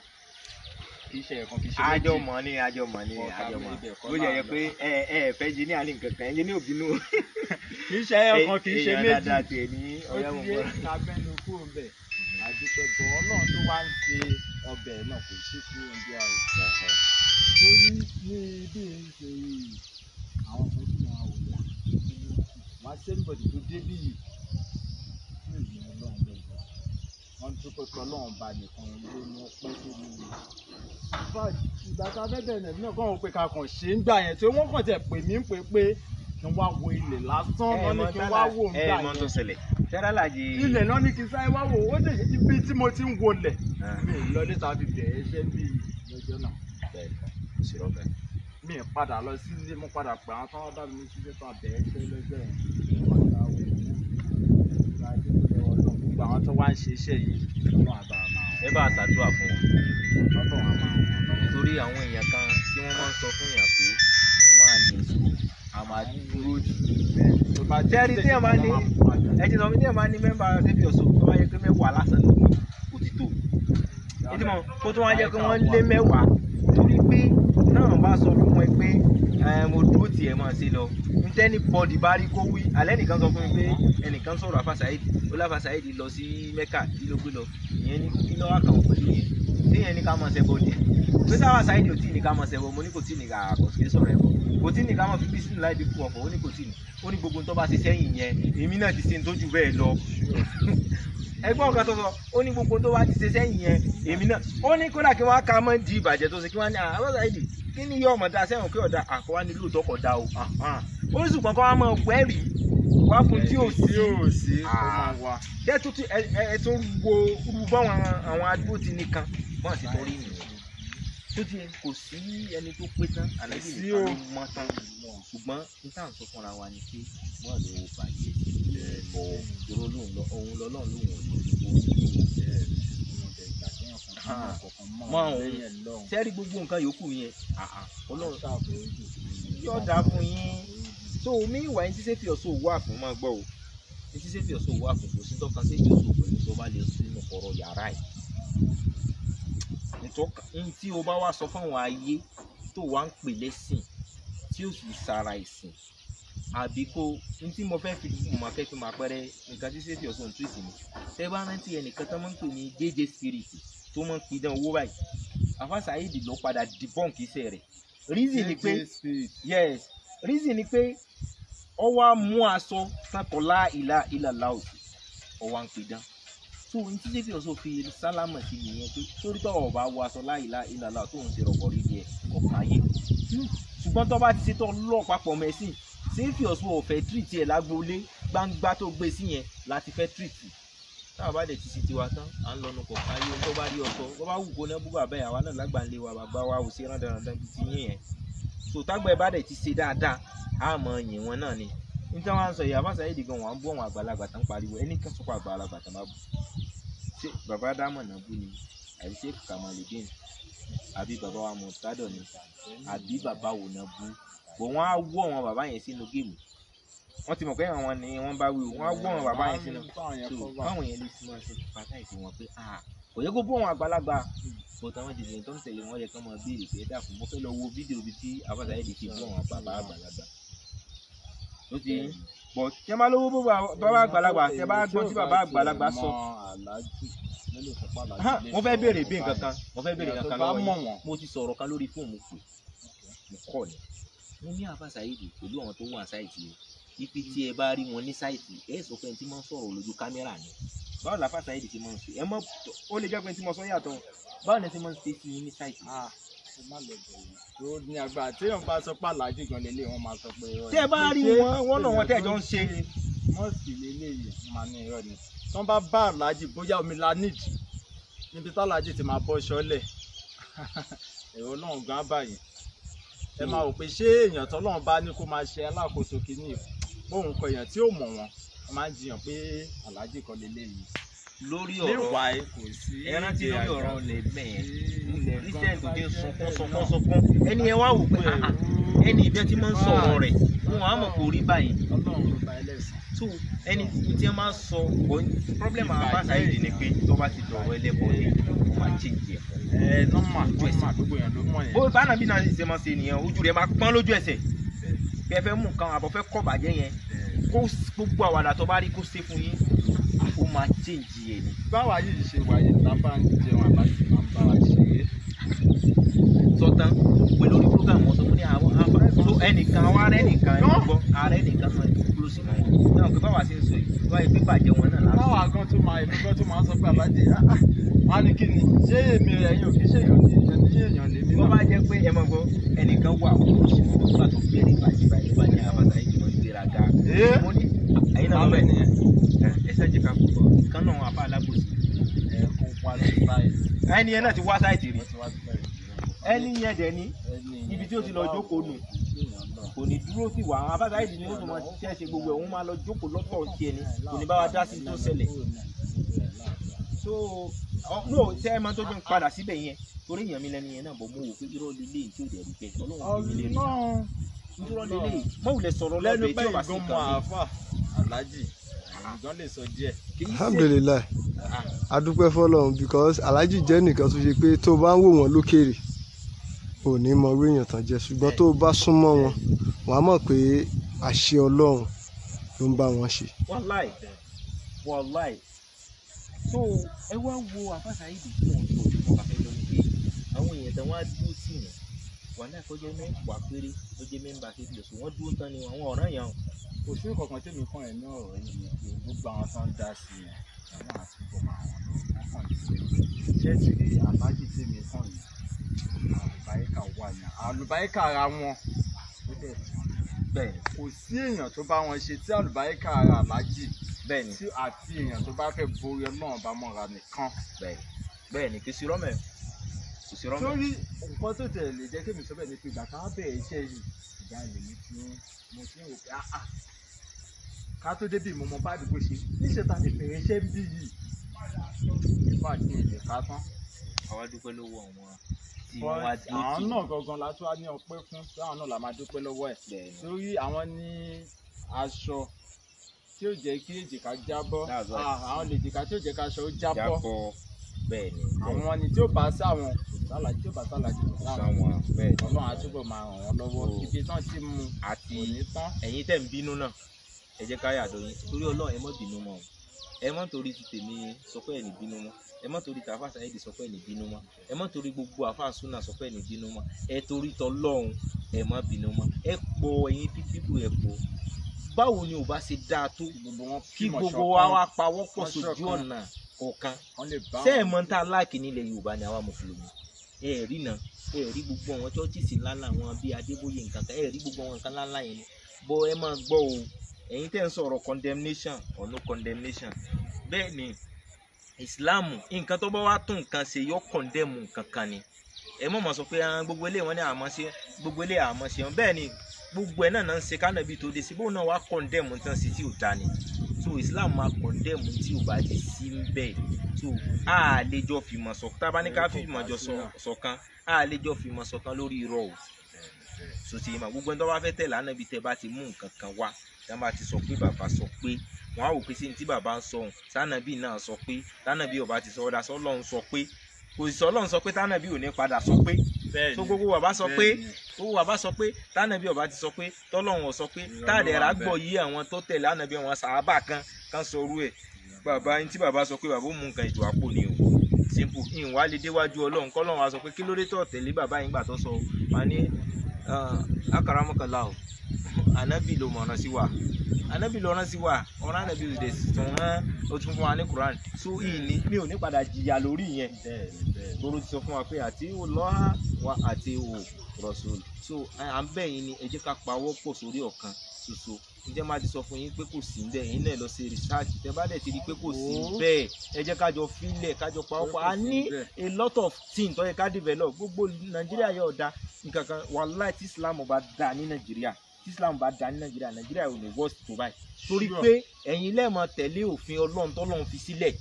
iṣẹ́ ẹ̀kan fi ṣe méjì. àjọmọ̀ ni ó yẹ pé ẹ fẹ́ jí ní àlè nǹkan kan ẹ̀yẹ ní òbínú. iṣẹ́ ẹ̀kan kì í ṣe méjì ó ti yé abẹ́nu kúrò ń bẹ̀ àdúpẹ́ bọ̀ Ọlọ́run tó wá ń ṣe ọbẹ̀ náà kò sí fún oúnjẹ àrò. torí ní ibi ìṣe yìí àwọn ọmọ tí wọn ò yá wọn ṣe ń bọ̀dì tó débí yìí fún ìgbìmọ̀ Ọlọ́run bẹ̀rẹ̀ wọ́n dúpẹ́ pé Ọlọ́run bá nìkan ló ní ọpẹ́ tó ní ìlú. ìgbà tá a fẹ́ bẹ̀rẹ̀ náà kọ́ wọn pé ká kàn ṣe ń gbà yẹn tí wọ́n kàn tẹ̀ pè mí pé kí n wá wo ilẹ̀ lásán náà ní kí n wá wò ń gbà yẹn. ilẹ̀ náà ní kí n sáré wá wò ó dé ibi tí mo ti ń wolẹ̀ mi ì lọ níta fi bẹ̀rẹ̀ iṣẹ́ bí lọ́jọ́ náà. mi ì padà lọ sí ilé mo padà pè àwọn tó wọ́n bá mi ṣiṣẹ́ tó àbẹ̀rẹ̀ iṣẹ́ lọ́jọ́ yẹn. gbogbo àwọn tó wá ń ṣe iṣẹ́ yìí lọ́nà àbá máa. ẹ bá a ṣàdúrà fún wọn torí àwọn èèyàn kan tí wọ́n máa ń sọ fún yàn pé máa lè sùn àmà dúró jù. tẹ́rí tí ẹ̀ máa ní ẹ̀jẹ̀ sọ fún tí ẹ̀ máa ní mẹ́mbà Sẹ́fì Ọ̀ṣọ́ tó wáyé pé 10 lásán ló kù ti tó. ìdímọ̀ kó tó wá jẹ́ pé wọ́n lé 10 torí pé náà bá sọ fún wọn pé mo dúró tì ẹ̀ máa ṣe lọ. ntẹ́ni bọ́ọ̀dì bá rí kó wí alẹ́ nìkan sọ fún mi pé ẹnìkan sọ̀rọ̀ àfa Saheed ó láfa Saheed lọ sí Mẹ́kà kí ló gbé lọ ìyẹn ní kí lọ́wọ́ kàn pẹ̀lú yẹn téèyàn ní ká máa ṣe bọ́ọ̀dì pé sáwà sáyidì ò tí ní ká mọ̀ sẹ́wọ̀ mo ní kò tí ní ká kò sí sọ̀rọ̀ ẹ̀bọ̀ kò tí ní ká mọ̀ fi bísí láì dínkù ọ̀fọ̀ ó ní kò tí ní ó ní gbogbo tó bá ti sẹ́yìn yẹn èmi náà ti ṣe ń tójú bẹ́ẹ̀ lọ ẹgbọ́n kan tó sọ ó ní gbogbo tó bá ti ṣe sẹ́yìn yẹn èmi náà ó ní kódà kí wọ́n á ka mọ́ di ìbàjẹ́ tó ṣe kí wọ́n ní àwọn sáyidì kí ni yọ ọmọ dá sẹ́wọ̀n kí ọ̀dà àkọ́wá ní lóòótọ́ kọ̀ dá o ó ní ṣùgbọ́n kọ́ wá mọ̀ wẹ́rì wá fún tí ò sí jẹ́ tó ti ẹ tó wo báwọn àwọn adúgbò ti nìkan bọ́n ti tó rí nìyẹn tó ti kò sí ẹni tó pé tán àlejò nìkan ló mọ́ tán ṣùgbọ́n níta ń sọ fúnra wa ni pé wọ́n lè wo bàjẹ́ bọ̀ dúró òun lọ́lọ́run lòun ò ní mọ òun sẹ́rí gbogbo nǹkan yòókù yẹn ọlọ́run yóò dá fún yín so mi ìwà yín tí sẹ́fì ọ̀ṣọ́ òwò àfún máa gbọ́ o ní tí sẹ́fì ọ̀ṣọ́ òwò àfún kò sí tọ́ka sẹ́fì ọ̀ṣọ́ pẹ̀lú tó bá lè sínú ọ̀rọ̀ yàrá ẹ̀ nítorí tí o bá wá sọ fún àwọn ayé tó wá ń pè lẹ́sìn tí ó sì sara ìsìn àbí kó ní tí mo fẹ́ fi mọ̀ fẹ́ fi máa pẹ́rẹ́ nǹkan tí sẹ́fì ọ̀ṣọ́ ń tú ìsìn mi tẹ́ bá rántí ẹnìkan tó máa ń pè ní jj spirit tó máa ń pidán owó báyìí Alfa Saheed ló padà debunk iṣẹ́ rẹ̀ reason ni pé yes reason ni pé ọ wá mú aṣọ takọ̀lá ìlà láòsì ọ wá ń pidán so n tí sẹ́fì ọ̀ṣọ́ fi sálámà sí nìyẹn pé sórí tọ́ ọba wọ aṣọ láìlá ìlà láò tó ń ṣe rọ̀kọ̀ rí díẹ̀ ọ̀kan ayé ṣùgbọ́n tó bá ti ṣe tọ́ lọ́ọ̀ papọ̀ mẹ́sìn sẹ́fì ọ̀ṣọ́ ọ̀fẹ́ tírìtì ẹ̀ lágboolé gbangba tó gbé sí yẹn láti fẹ́ tírìtì táwọn bá dẹ̀ ti ṣe tiwa tán à ń lọnu kọ̀ọ̀kan ayé ohun tó bá rí ọ̀ṣọ́ tó bá wù kó náà bú bàbá ẹ̀ àwa náà lágbàlè wa bàbá wa ò ṣe rán dandan bíi ti yín yẹn so tágbà ẹ̀ bá dẹ̀ ti ṣe dáadáa á mọ yìn wọn náà ni nítorí wọn sọ Alfa Saheed gan wọn bú àwọn àgbàlagbà tán pariwo ẹni kan sọpọ àgbàlagbà tán bá bú ṣé bàbá dámọ̀ náà bú ni àbí ṣé Kamaludin àbí bàbá wa Murtado ni àbí bàbá wò náà bú bò wọn á wọ àwọn bàbá yẹn sínú géèmù wọ́n ti mọ̀ pé àwọn ni wọ́n bá wí wọ́n á wọ àwọn bàbá yẹn sínú báwọn yẹn lè fi máa ṣe pàtàkì wọn pé kò yẹ kó bú àwọn àgbàlagbà bó táwọn jìnnìyàn tó ń tẹ̀lé wọn yẹ kán máa béèrè pé ẹ dákun mo fẹ́ lọ wo fídíò bíi tí Alfa Saheed ti bú àwọn bàbá àgbàlagbà ó ti bọ̀ tí ẹ bá lówó bó bàbá àgbàlagbà tí ẹ bá gbọ́n tí bàbá àgbàlagbà sọ mo fẹ́ béèrè bí nǹkan kan lọ́wọ́ yìí mo ti sọ̀rọ̀ kan lórí fóònù pé mo kọ́ ni mo ní Alfa Saheed pẹ̀lú àwọn tó wà sáìtì yìí ipi tí ẹ bá rí wọn ní sáìtì ẹ sọ pé tí wọ́n sọ̀rọ̀ lójú kámẹ́rà ni báwo la Alfa Saheed ti máa ń ṣe ẹ mọ̀ ó lè jẹ́ pé tí mo sọ yàtọ̀ báwo ni ẹ ti máa ń ṣe sí ní sáìtì. tó ní agbára tí èèyàn bá sọ pé aláàjì gan lélẹ̀ wọ́n máa sọ pé. tí ẹ bá rí wọn náà wọn tẹ́jọ́ ń ṣe. mọ́ọ̀sì lélẹ́yìí máa ní irọ́ ni tí wọ́n bá bá aláàjì bóyá omi la nídìí níbi tí aláàjì ti máa bọ́ ṣọ́lẹ̀ èrò náà gan báyìí ẹ máa wò pé ṣé èèyàn tọ́lọ́run bá ní kó máa ṣe alákòóso kìíní bóun kọ èèyàn tí ò mọ̀ wọn máa ń jiyàn pé aláàjì kan lélẹ́yìí lórí ọ̀rọ̀ ẹran tí lórí ọ̀rọ̀ lè mẹ́yẹn christian tó dé sunkún ẹni ẹ wá wò pé ẹni ìbẹ́ tí máa ń sọ̀rọ̀ rẹ̀ wọn á mọ̀ kó rí báyìí so ẹni tí ẹ máa ń sọ problem Alfa Saheed ni pé tó bá ti dọ̀rọ̀ ẹlẹ́bọ ni wọ́n máa change ẹ̀ nọ́mà gbogbo èèyàn ló mọ̀ yẹn. bó bá nàbí náà ṣe máa ṣe nìyẹn ojú rẹ̀ máa pọ́n lójú ẹsẹ̀ bí ẹ fẹ́ mú nǹkan àbọ̀ fẹ́ kọ́ bàjẹ́ yẹn kó gbogbo àwàdà tó bá rí kó ṣe fún yín ó máa change ẹ̀ ni. báwa yìí ṣe wáyé tábà ń jẹun àbáyé máa ń bá wa ṣeré. sọtán pé lórí program wọn sọ fún ní àwọn so ẹnìkan àwọn ará ẹnìkan ẹ gbọ́ ará ẹnìkan náà kúrò sí wọn náà pé báwa ṣe ń sọ yìí wáyé pé bàjẹ́ wọn náà láti. báwa gan tó máa èmi gan tó máa sọ pé àbájẹ wọn á ní kí ni ṣé èmi ẹ̀yin ò kí ṣe èèyàn lè mí. wọ́n bá jẹ́ pé ẹ mọ̀ gbọ́ ẹnìkan wà kúrò sí wọn nígbà tó bẹ̀rẹ̀ bàjẹ́ báyìí bá ní Alfa Saheed wọn gbéraga. mo ní ẹ̀yin náà bẹ̀ nìyẹn ẹ ṣẹ́jẹ̀ ká kúkọ kan náà apá alábòsí ẹni yẹn náà ti wá sáìtì rí ẹni yẹn dẹ̀ ní ibi tí ó ti lọ jókòó nù kò ní dúró sí wà àwọn Alfa Saheed ni ó tún máa ṣe gbogbo ẹ̀ òun máa lọ jókòó lọ́tọ̀ sí ẹni kò ní bá wa dá sí tó ṣẹlẹ̀ so no ṣe ẹ máa tó gbìn padà síbẹ̀ yẹn torí èèyàn mi lẹ́nu yẹn náà bọ̀ mo wò pé irọ́ lélẹ̀ tí ò dẹ̀ rí bẹ́ẹ̀ ọlọ́run mi lè rí irọ́ lélẹ̀ mọ̀wùlẹ̀ sọ̀rọ̀ lẹ́nu tí ò bá sí aláàjì gan lè sọ díẹ̀. alhamdulilayi adúpẹ́ fọ́lọ́run because aláàjì jẹ́ nìkan tó ṣe pé tó bá ń wò wọ́n lókèrè ò ní mọ orí èèyàn tán jẹ́ ṣùgbọ́n tó bá súnmọ́ wọn wọ́n á mọ̀ pé àṣẹ ọlọ́run ló ń bá wọn ṣe. wàláì so ẹ wá wo Alfa Saheed fún ọ̀tọ̀ ìfọ̀n kàfẹ́ lọ ní pé àwọn èèyàn tán wọ́n á dúró sí yẹn wọn náà kọjá mẹ́wàá péré ó jẹ́ mẹ́mbà sí ìlọsọ wọ́n dúró tán ni àwọn ọ̀ràn yẹn. kò sí kankan tí mi kàn ẹ̀ ní ọ̀rọ̀ yìí ni pé gbogbo àwọn tó ń dá sí i àwọn àtúbọ̀ máa wọ́n kàn sí i ṣé ti rí àbájí tí mi kàn yìí àlùbáríkà wà ní àlùbáríkà ara wọn ó dẹ̀ bẹ́ẹ̀ kò sí èèyàn tó bá wọn ṣe tí àlùbáríkà ara àlájì bẹ́ẹ̀ ni àti èèyàn tó bá fẹ́ borí ọlọ́run bá mọ̀ra nìkan. bẹ́ẹ̀ ni kì í sí rọ́mẹ̀ kò sí rọ́mẹ̀. sórí nǹkan tó tẹ̀ lè jẹ́ kémi sọ bẹ́ẹ̀ ni pé ìgbà ká bẹ̀rẹ̀ iṣẹ́ yìí ìgbà lèmi tí mo ti ń rò pé ká tó débi mo mọ bá àdúgbò ṣe níṣẹ́ ta lè bẹ̀rẹ̀ iṣẹ́ bí yìí nípa àti èdè ká tán. àwa dúpẹ́ lọ́wọ́ àwọn tí But wọ́n wá dúró àwọn tì náà gangan la tún wá ní ọpẹ́ fún tí àwọn náà la máa dúpẹ́ lọ́wọ́ ẹ̀ bẹ́ẹ̀ ni. torí àwọn ní aṣọ tí ó jẹ́ kí èjìká jábọ́ That's right. àwọn lè jìká tí ó jẹ́ ká aṣọ ó jábọ́ bẹ́ẹ̀ ni àwọn ni tí ó bá sáwọn sálàjì tí ó bá sálàjì kò sáwọn sáwọn bẹ́ẹ̀ ni. ọlọ́run àtúbọ̀ máa ràn wọ́n lọ́wọ́ Oh. ibi tán ti mú àti kò ní tán. ẹ̀yin tẹ̀ ń bínú náà ẹ jẹ́ ká yàdọ̀ yín torí ọlọ́run ẹ mọ́ bínú mọ́ o ẹ mọ́ torí ti tèmi sọ pé ẹ̀ ní bínú mọ́ ẹ mọ́ torí tàfà sáyẹ́dì sọ pé ẹ̀ ní bínú mọ́ ẹ mọ́ torí gbogbo àfà súnà sọ pé ẹ̀ ní bínú mọ́ ẹ torí tọlọ́run ẹ mọ́ bínú mọ́ ẹ pọ̀ ẹ̀yin pípípù ẹ pọ̀ báwo ni ò bá ṣe dáa tó kí gbogbo wa wá pawọ́ pọ̀ sójú ọ̀nà kọ̀ọ̀kan ṣé ẹ̀ mọ̀ ń ta láàkì nílẹ̀ Yorùbá ni àwa mùsùlùmí ẹ rí náà ẹ rí gbogbo àwọn chọ́ọ̀chìsì ńláńlá àwọn bíi Adébóyè nǹkan kan ẹ rí gbogbo àwọn nǹkan ńláńlá yẹn ni bọ́ ẹ máa gbọ́ o ẹ̀yin tẹ́ ń sọ̀rọ̀ condemnation or no condemnation bẹ́ẹ̀ ni Islam nǹkan tó bá wá tún nǹkan ṣe yọ condemn nǹkan kan ni ẹ mọ̀ mọ̀ sọ pé gbogbo eléyìí wọ́n ní àmọ́ ṣe gbogbo eléyìí àmọ́ ṣe wọn bẹ́ẹ̀ ni gbogbo ẹ̀ náà ń ṣe kánàbí tó dé sí bóun náà wá condemn nǹkan sí tí ò dá ni so Islam máa condemn tí ò bá ti sí ń bẹ́ẹ̀ so a lè jọ fìmọ̀ ṣọ̀kan tá a bá ní ká fìmọ̀ jọ ṣọ̀kan a lè jọ fìmọ̀ ṣọ̀kan lórí irọ́ o so ti ma gbogbo ẹni tó bá fẹ́ tẹ̀lé ànábì tẹ́ bá ti mú nǹkan kan wá tí wọ́n bá ti sọ pé bàbá sọ pé wọ́n á wò pé sí ní tí bàbá ń sọ ohun tánàbì náà sọ pé tánàbì ọba ti sọ ọ́dà sọ́lọ́run sọ pé kò sì sọ́lọ́run sọ pé tánàbì ò ní padà sọ pé so gbogbo bàbá sọ pé gbogbo bàbá sọ pé tánàbì ọba ti sọ pé tọ́lọ́run ò sọ pé táàdẹ̀rà gbọ́ yí àwọn tó tẹ̀lé ànábì àwọn sàábà kan sọ orú ẹ̀ bàbá ní tí bàbá sọ pé bàbá ó mú nǹkan ìjọ àpò ni o simple ìwà lè déwájú Ọlọ́run kọ́lọ́run wa sọ pé kí ló dé tó tẹ̀lé bàbá yín gbà tó sọ wà ní akaramọ́kànlá o anabi ló mọ̀ràn sí wa anabi ló rán sí wa ọ̀ràn anabi ò dẹ̀ tún rán ó tún fún wa ní Quran so ìní mi ò ní padà jìyà lórí yẹn lórí ti sọ fún wa pé àti Ọlọ́ha wa àti Rasul so à ń bẹ̀ yín ni ẹ jẹ́ ká pawọ́ pọ̀ sórí ọ̀kan ṣoṣo ǹjẹ́ máa ti sọ fún yín pé kò sí bẹ́ẹ̀ yín náà lọ ṣe research tẹ́ bá dẹ̀ ti rí pé kò sí bẹ́ẹ̀ ẹ jẹ́ kájọ filẹ̀ kájọ pawọ́pọ̀ a ní a lot of things tó yẹ ká develop gbogbo Nàìjíríà yóò da nǹkan kan wàláì tí Islam bá da ní Nàìjíríà tí Islam bá da ní Nàìjíríà Nàìjíríà ò ní worst tó báyìí torí pé ẹ̀yin lẹ́ẹ̀ máa tẹ̀lé òfin Ọlọ́run tọ́lọ́run fi sílẹ̀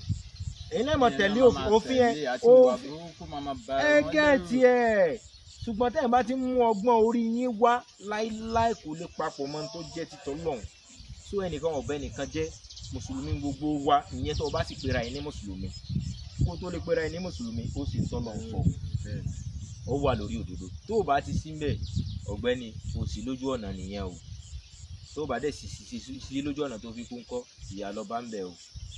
ẹ̀yin lẹ́ẹ̀ máa tẹ̀lé òfin ẹ̀ gẹ́ẹ̀tì ẹ̀ ṣùgbọ́n tẹ́yìn bá ti mú ọgbọ́n orí yín wá láíláí kò lè papọ̀ mọ́ tó jẹ́ títọ́ lọ́hùn so ẹnìkan ọ̀bẹ nìkan jẹ́ mùsùlùmí gbogbo wa ìyẹn tó o bá sì pera ẹ̀ ní mùsùlùmí kó tó lè pera ẹ̀ ní mùsùlùmí ó sì tọ́ lọ́hùn fọ́ ó wà lórí òdodo tó o bá ti sí mbẹ̀ ọ̀gbẹ́ni o sì lójú ọ̀nà nìyẹn o tó o bá dẹ̀ sí lójú ọ̀nà tó fi kún kọ́ ìyá lọ bá ń bẹ̀ o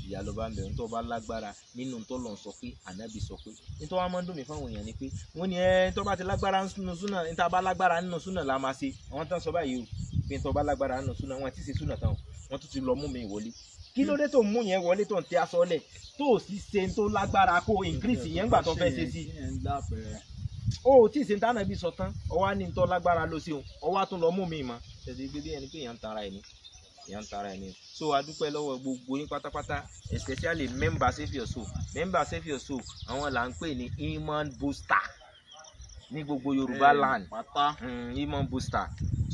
ìyá ló bá ń bẹ̀rù tó bá lágbára nínú tó lọ́n sọ pé ànábì sọ pé nítorí wọn máa ń dùn mí fáwọn èèyàn ni pé wọ́n ní tó bá ti lágbára nínú súnà níta bá lágbára nínú súnà la máa ṣe àwọn tó ń sọ báyìí o pé tó bá lágbára nínú súnà wọn ti ṣe súnà tán wọn tún ti lọ mú mi wọlé kí ló dé tó mú yẹn wọlé tó ń tẹ aṣọ lẹ̀ tó sì ṣe tó lágbára kó increase yẹn gbà tó fẹ́ ṣe sí o tí ì ṣe tánàbì sọ tán ọwọ́ á ní tó lágbára ló sí o ọwọ́ á tún lọ mú mi mọ́ ṣèṣe gbé bí ẹni pé èèyàn ń tara ẹni èèyàn ń tara ẹni so adúpẹ́ lọ́wọ́ gbogbo yín pátápátá especially member Save Your Soul member Save Your Soul àwọn là ń pè ní iman booster ní gbogbo Yorùbá land iman booster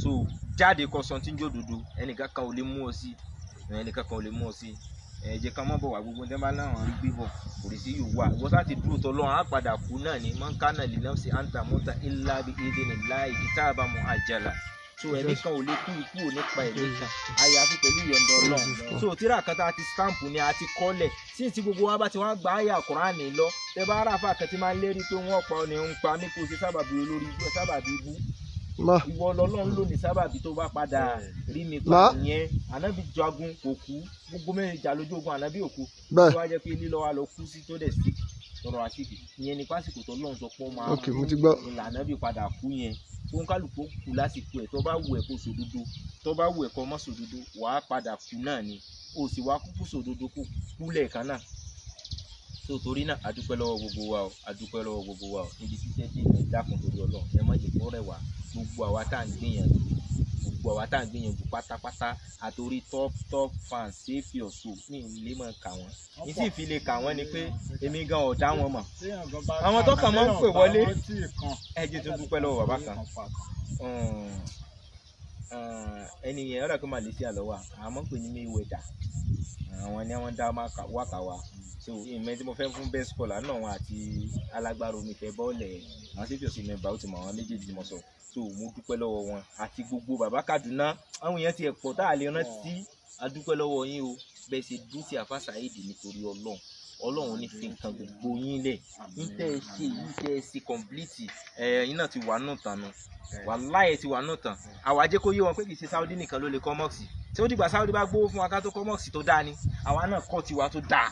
so jáde kọ sọtí ń jó dúdú ẹnìkan kan ò lè mú ọ sí ẹnìkan kan ò lè mú ọ sí ẹ jẹ́ ká má bọ̀ wá gbogbo ní bá láwọn ń gbé bọ̀ kò rí sí yòówá ìwọ sá ti dúró tọ́ lọ́wọ́ á padà kú náà ní mọ́ńkánà lè náà sí àǹtà mọ́ta ilá bí édè ní láì kitaaba muajjala so ẹnìkan ò lè kú ikú ò ní pa ẹnìkan àyàfi pẹ̀lú ìyọ̀ǹda Ọlọ́run so tíra kan tá a ti stamp ni a ti kọ́lẹ̀ sí ti gbogbo wa bá ti wá gba àyà Kùránì lọ tẹ bá ara àfa kan ti máa ń lérí pé wọ́n pa ọ ní ń pa ní kò sí sábàbí olórí ibú sábàbí ibú ìwọ lọ́lọ́run ló ní sábàbí tó bá padà rí mi pa ìyẹn ànábì jagun kò kú gbogbo mẹ́rin jà lójú ogun ànábì òkú tó wá jẹ́ pé lílọ́ wa lọ kú sí tó dẹ̀ sí sọ̀rọ̀ àṣìkì ìyẹn ní pásìkò tó lọ́n sọ pé ó máa ok mo ti gbọ́. ìlànà bí padà kú yẹn tó ń kálukú kú lásìkò ẹ̀ tó bá wù ẹ̀ kó sòdodo tó bá wù ẹ̀ kó mọ́ sòdodo wàá padà kú náà ni o sì wá kúkú sòdodo kó kú lẹ́ẹ̀kan náà. tó torí náà adúpẹ́ lọ́wọ́ gbogbo wa o adúpẹ́ lọ́wọ́ gbogbo wa o níbi títẹ́ dé ẹ̀ dákun torí Ọlọ́run ẹ má jẹ́ kó rẹ̀ wá gbogbo àwa tá à ń gbìyànjú pátápátá àtòrí top fans save your soul ní ilé mọ̀ ká wọ́n ní sì fi lè kà wọ́n ni pé èmi gan ọ̀dá wọn mọ̀ àwọn tó kàn máa ń pè wọlé ẹ jẹ́ tó dúpẹ́ lọ́wọ́ bàbá kan ẹni yẹn ọ̀rọ̀ kí Malaysia lọ wà àmọ́ pè ní Mayweather àwọn ni wọ́n dá wákà wa so ìmọ̀ tí mo fẹ́ fún best caller náà wọn àti alágbára omi fẹ́ bọ́ọ̀lẹ̀ àwọn save your soul mẹ́mbà ó ti mọ̀ àwọn méjèèjì mo sọ so mo dúpẹ́ lọ́wọ́ wọn àti gbogbo bàbá Kaduna àwọn èèyàn ti ẹ̀ pọ̀ tá a lè rántí adúpẹ́ lọ́wọ́ yín o bẹ́ẹ̀ ṣe dún sí Alfa Saheed nítorí Ọlọ́run ní fi nǹkan gbogbo yín lẹ̀ yín tẹ́ ẹ ṣe yín tẹ́ ẹ ṣe complete yín náà ti wà nù tán nu wàláhì ti wà nù tán àwa jẹ́ kó yé wọn pé kì í ṣe Saudi nìkan ló lè kọ́ mọ́ọ̀sì tí ó dìgbà Saudi bá gbówó fún wa ká tó kọ́ mọ́ọ̀sì tó dáa ni àwa náà kọ́ tiwa tó dáa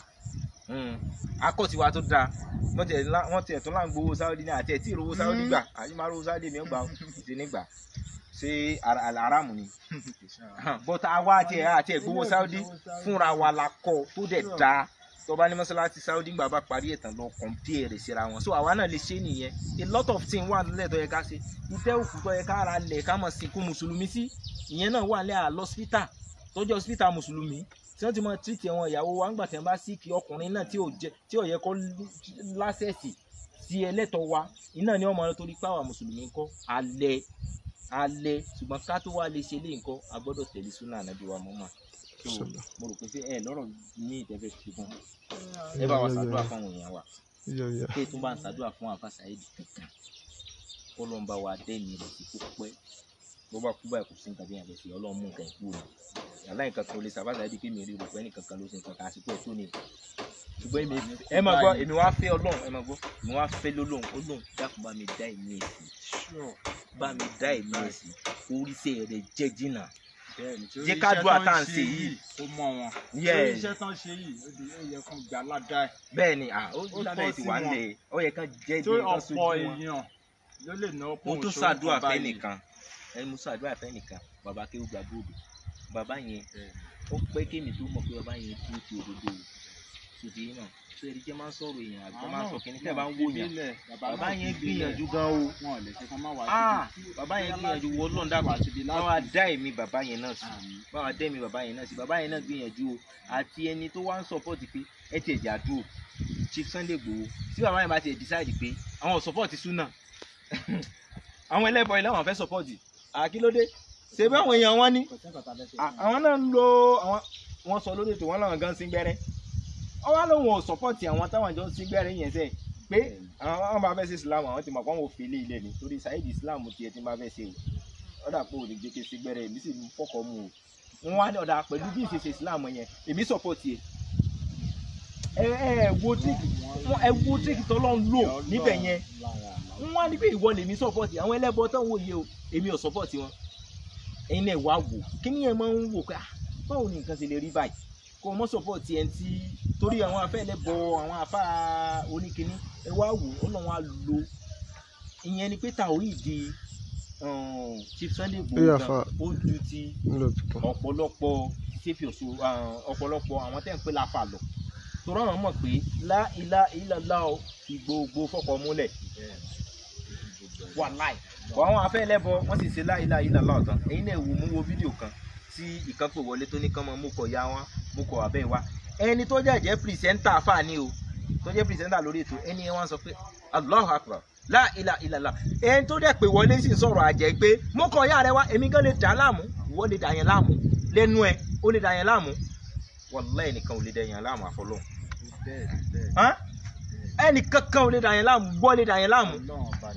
akọ́ tiwa tó dáa wọ́n tiẹ̀ tó láǹ gbowó Saudi ní àti ẹ̀ tí ìrówó Saudi gbà àyè máa rówó Saudi mi ó gbà ó ti nígbà ṣé aramu ni but àwa àti ẹ̀ gbowó Saudi fúnra wa la kọ́ tó dẹ̀ dáa tó bá ní mọ́sálásí Saudi gbà bá parí ẹ̀tàn lọ compare rẹ̀ síra wọn so àwa náà lè ṣe nìyẹn a lot of things wà nílẹ̀ tó yẹ ká ṣe ìtẹ́ òkú tó yẹ ká ara lẹ̀ ká mọ̀ sìnkú mùsùlùmí sí ìyẹn náà wà lẹ́ àlọ́sítà tó jẹ́ hospital mùsùlùmí tí wọ́n ti mọ tírìtì àwọn ìyàwó wa ńgbà tí wọ́n bá síkì ọkùnrin náà tí ò yẹ kó lásẹ̀sì sí ẹlẹ́tọ̀ wa iná ni wọ́n mọ torí pàwọ́ mùsùlùmí ńkọ́ alẹ́ ṣùgbọ́n ká tó wá lè ṣe lé nǹkan a gbọ́dọ̀ tẹ̀lé súnà ànábì wa mọ́mọ́ mo rò pé ẹ lọ́rọ̀ ní ìtẹ́fẹ́ ṣùgbọ́n ẹ bá wa ṣàdúrà fún àwọn èèyàn wa pé tó bá ń ṣàdúrà fún Alfa Saheed kankan kó ló ń bá wa dẹ́ni rẹ̀ sí kó pẹ́ bó bá kú báyìí kò sí nǹkan bí yàn lè ṣe Ọlọ́run mú nǹkan ìkú rẹ̀ yàrá nǹkan kan lè ṣe Alfa Saheed pé mi rí rò pé nǹkan kan ló ṣe nǹkan kan àsìkò ẹ̀ tó ní ṣùgbọ́n ẹ máa gbọ́ èmi wá fẹ́ Ọlọ́run ẹ máa gbọ́ èmi wá fẹ́ lọ́lọ́run dákun bá mi dá ẹ̀mí èsì oríṣẹ́ rẹ̀ jẹ́ jìnnà jẹ́ ká dúà tá à ń ṣe yìí ó mọ wọn iṣẹ́ tán ṣe yìí ó yẹ kán gbà ládàá ẹ̀. bẹ́ẹ̀ ni ó ládàá ẹ̀ ti wà nílẹ̀ ó yẹ kán jẹ́ ìdí kan sójú wọn. ọ̀pọ̀ èèyàn ló lè ná ọ̀pọ̀ òṣòro. mo tún ṣàdúrà fẹ́ nìkan mo ṣàdúrà fẹ́ nìkan bàbá kéwù gbàgbọ́dọ̀ bàbá yẹn ó pẹ́ kémi tó mọ̀ pé bàbá yẹn dúró ti òdodo ṣòdì náà tó ẹni jẹ́ máa ń sọ̀rọ̀ èèyàn àgbẹ̀ máa ń sọ kìnìún tẹ́ bá ń wò yàn bàbá yẹn gbìyànjú gan o bàbá yẹn gbìyànjú wọ lọ́ndà báwa dá ẹ̀mí bàbá yẹn náà sí bàbá yẹn náà gbìyànjú o àti ẹni tó wá ń sọpọ́ọ̀tì pé ẹ ti ẹ̀jẹ̀ àdúrò Chief Sunday Igboho tí bàbá yẹn bá ti decide pé àwọn sọpọ́ọ̀tì súnà àwọn ẹlẹ́bọ̀ ilé àwọn fẹ́ sọpọ́ọ̀tì àkílódé ṣe bí àwọn èèyàn wọn ní àwọn náà ń lo wọn sọ lórí ètò wọn làwọn gan sí gbẹ́rẹ́ ọwọ́ lóun ò sọ́pọ̀tì àwọn táwọn àjọ sí gbẹ́rẹ́ yẹn sẹ́ pé àwọn bá fẹ́ sí Islam àwọn ti mọ̀ pé àwọn ò fi ilé ilẹ̀ ni torí Saheed Islam tiẹ̀ ti máa fẹ́ ṣe o ọ̀dà pé ò lè jẹ́ kí sí gbẹ́rẹ́ èmi sì ń fọkọ̀ mu o wọn wá ní ọ̀dà pẹ̀lú bí ìṣẹ̀ṣẹ̀ Islam yẹn èmi sọ́pọ̀tì ẹ wo tíríkì tọ́lọ́ ń lò níbẹ̀ yẹn wọn wá ní pé ìwọ lèmi sọ́pọ̀tì àwọn ẹlẹ́bọ tó ń wòye o èmi ò sọ́pọ̀tì wọn ẹ̀yin náà wá wò kí ni ẹ máa ń wò pé báwo ni nǹkan ṣe lè rí báyìí kò mọ support ẹn tí torí àwọn afẹ́lẹ́ bọ àwọn afá oníkíní ẹ wá wò Ọlọ́run á lo ìyẹn ni pé Taoreed di Chief Sunday Igboho ó ju ti ọ̀pọ̀lọpọ̀ sẹ́fì ọ̀ṣọ́ ọ̀pọ̀lọpọ̀ àwọn tẹ́ ń pè láfa lọ torí àwọn mọ̀ pé la ilaha illallah fi gbogbo fọkọ̀ múlẹ̀ wàláì àwọn afẹ́lẹ́ bọ wọ́n sì ṣe la ilaha illallah ọ̀tàn ẹ̀yin náà wò mú wo fídíò kan tí ìkan pè wọlé tó ní kán mọ mú kọ ya wọn mú kọ abẹ́ wa ẹni tó jẹ́ pìrìsẹ́ńtà fáàní o tó jẹ́ pìrìsẹ́ńtà lórí ètò ẹni yẹn wọ́n sọ pé Allahu Akbar la ilaha illallah ẹni tó jẹ́ pé wọlé sì sọ̀rọ̀ àjẹ́ pé mú kọ ya rẹ wá èmi gan lè dà láàmú ìwọ lè dà yẹn láàmú lẹ́nu ẹ ó lè dà yẹn láàmú wallahi ẹnìkan ò lè dà yẹn láàmú àfọlọ́ ẹnì kankan ò lè dà yẹn láàmú wọ́ lè dà yẹn láàmú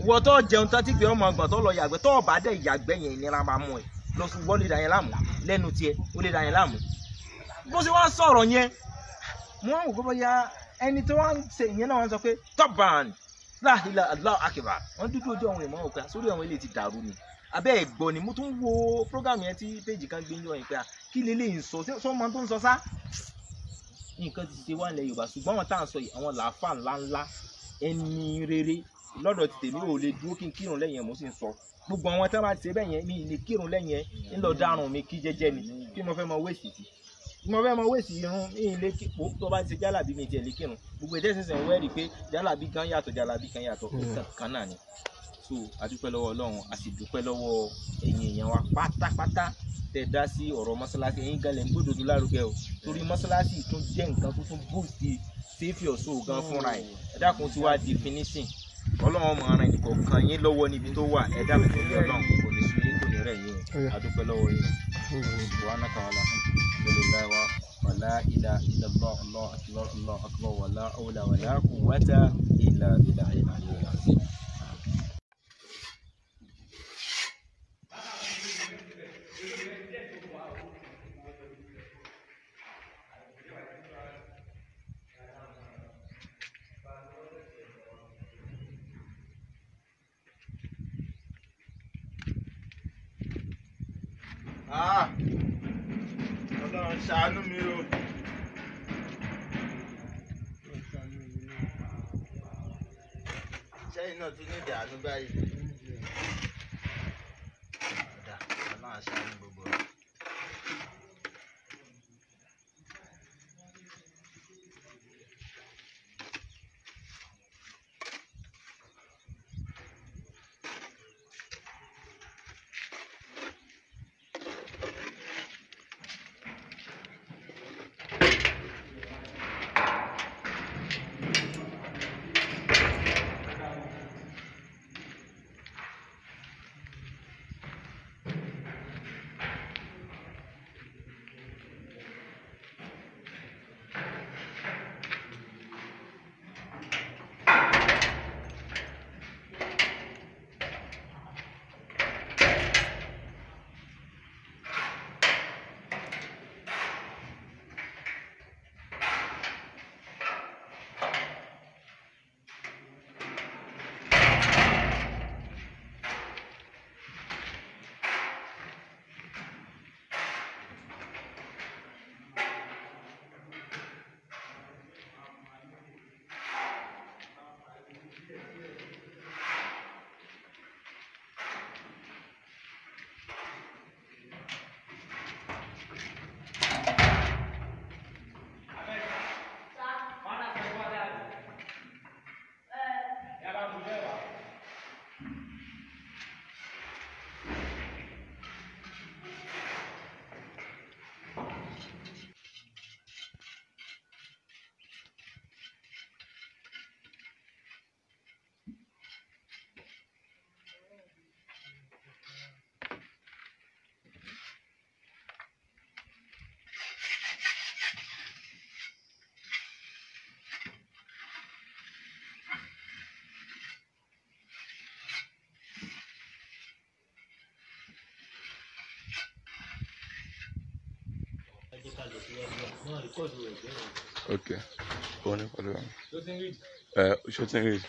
wọ́ tó jẹun tán tí gbé ọmọ ọgbọ̀n tó lọ yàgbẹ́ tó ọ̀bá dẹ̀ yàgbẹ́ yẹn ìnira máa mú ẹ lọ sí wọ́n lè dà yẹn láàmú lẹ́nu tiẹ̀ ó lè dà yẹn láàmú bó ṣe wá sọ̀rọ̀ yẹn mo wá wò pé bóyá ẹni tó wá ń ṣe ìyẹn náà wọ́n sọ pé top band láàhìlà Allahu Akbar wọ́n dúdú ojú àwọn ìmọ̀ òkè sórí àwọn ilé ti dàrú ni abẹ́ ẹ̀gbọ́n ni mo tún wo program yẹn tí péjì kan gbé yọ yẹn pé kí lè ń sọ sọ máa tó ń sọ sá nǹkan ti ṣe wà ní Yorùbá ṣùgbọ́n àwọn tá à ń sọ yìí àwọn làáfà ńláńlá ẹni rere lọ́dọ̀ ti tèmi ò lè dúró kí n kírun lẹ́yìn ẹ̀ mo sì ń sọ gbogbo àwọn tá a bá ti ṣe bẹ́ẹ̀ yẹn mi ì lè kírun lẹ́yìn ẹ̀ ńlọ dárùn mi kí jẹ́jẹ́ ni kí mo fẹ́ mọ wéèsì tí mo fẹ́ mọ wéèsì irun mi ì lè kíkó tó bá ti ṣe jálàbí mi tiẹ̀ lè kírun gbogbo èdè ṣẹ̀ṣẹ̀ ń wẹ́rì pé jálàbí kan yàtọ̀ kan náà ni so a dúpẹ́ lọ́wọ́ Ọlọ́run a sì dúpẹ́ lọ́wọ́ ẹ̀yin èèyàn wa pátápátá tẹ dá sí ọ̀rọ̀ mọ́sálásí ẹ̀yin gan lẹ̀ ń gbódòdó lárugẹ o torí mọ́sálásí tún jẹ́ nǹkan tó tún boost safety ọ̀ṣọ́ gan fúnra ẹ̀ ẹ dákun tí wàá di finishing Ọlọ́run ọmọ ara ẹnìkan kan yín lọ́wọ́ níbi tó wà ẹ dákun tó yẹ Ọlọ́run kò ní sùn yín kò ní rẹ̀ yín a dúpẹ́ lọ́wọ́ yín subhanaka wala ilaha illallah Allahu akbar wala hawla wala quwwata illa billahil aliyyil azim. Ọlọ́run ṣàánú mi o. Sẹ́yìn náà tún ní ìdí àánú báyìí. Ọlọ́run ṣàánú gbogbo rẹ̀. Okay. Shooting read.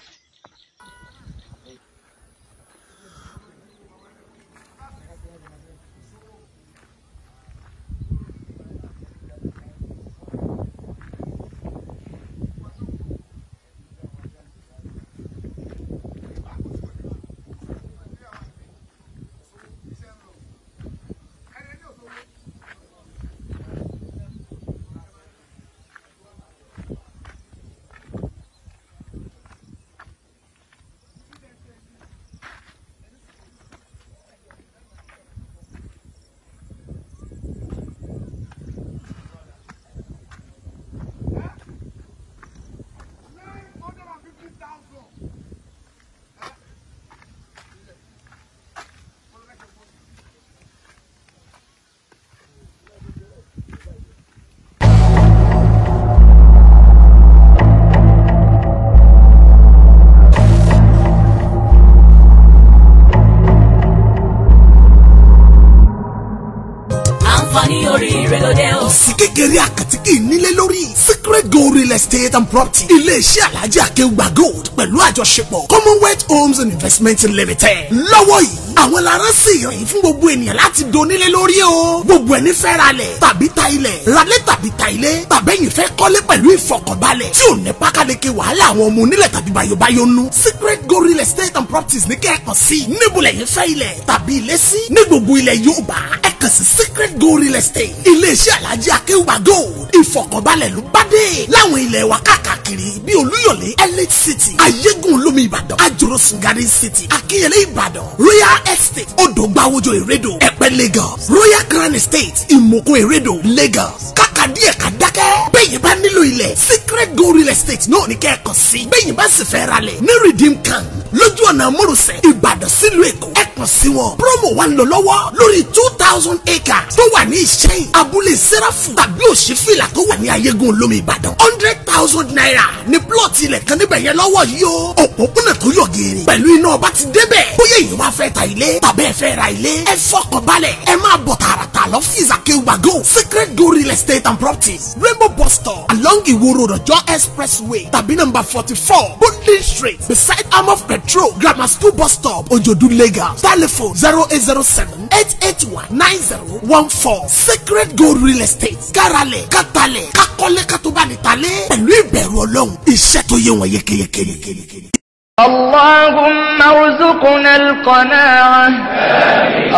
sí kékeré àkàtìkì nílé lórí Secret Gold Real Estate and Property iléeṣẹ́ Alhaji Akeugba Gold pẹ̀lú àjọṣepọ̀ Commonwealth Homes and Investment Limited lọ́wọ́ yìí àwọn larán sì rìn fún gbogbo ènìyàn láti donílé lórí o. gbogbo ẹni fẹ́ ralẹ̀ tàbí ta ilẹ̀ ralẹ̀ tàbí ta ilé tàbẹ́yìn fẹ́ kọ́lé pẹ̀lú ìfọkànbalẹ̀ tí ò ní pákáleke wàhálà àwọn ọmọ onílẹ̀ tàbí bayobayo nú. Secret Go Real Estate and Properties ní kẹ́ẹ̀kan sí níbo lẹ́yìn fẹ́ ilẹ̀ tàbí ilé sí ní gbogbo ilẹ̀ Yorùbá ẹ kàn sí Secret Go Real Estate iléeṣẹ́ Alhaji Akéwùgbà Gold ìfọkànbalẹ̀ ló bá dé láwọn ilẹ̀ wa káàkiri bí Olúyọ̀lé Elite City Ayégún Olómi Ìbàdàn Ajorosun Garden City Akínyẹlé Ìbàdàn Royal Estate Odògbàwòjò Ìrédò Ẹ̀pẹ́ Lagos Royal Grand Estate Ìmọ̀kún Ìrédò Lagos kákàdí ẹ̀ka dákẹ́ bẹ́yìn bá nílò ilẹ̀ Secret Go Real Estate náà ní kẹ́ẹ̀kan sí bẹ́yìn bá sì fẹ́ ralẹ̀ ní Redeem Camp lójú ọ̀nà Mórosẹ̀ Ìbàdàn sílùú Èkó ẹ kàn sí wọn promo wa ń lọ lọ́wọ́ lórí 2000 acres tó wà ní Ìṣẹ́yìn abúlé Sẹ́ráfù tàbí Òṣìfìlà tó wà ní Ayégún Olómi Ìbàdàn 100,000 naira ní plọ̀tì ilẹ̀ kan níbẹ̀ yẹn lọ́wọ́ yìí o òpópónà tó yọ gèrè pẹ̀lú iná ọba ti débẹ̀ bóyá èyí wá fẹ́ ta ilé tàbí ẹ fẹ́ ra ilé ẹ fọkàn balẹ̀ ẹ máa bọ̀ tààràtà lọ́fíìsì Akéwùgbà Gold Secret Go Real Estate and Properties Rainbow bus stop along Iwo Road Ọjọ́ Expressway tàbí number 44 Bundin Street beside Amov Petrol Grammar School bus stop Ojodu Lagos telephone 0807-881-9014 Secret Go Real Estate káralẹ̀ kátàlẹ̀ kákọ́lé kátóbánitálẹ̀ pẹ̀lú ìbẹ̀rù Ọlọ́run iṣẹ́ tó yé wọn yékéyéké. اللهم ارزقنا القناعة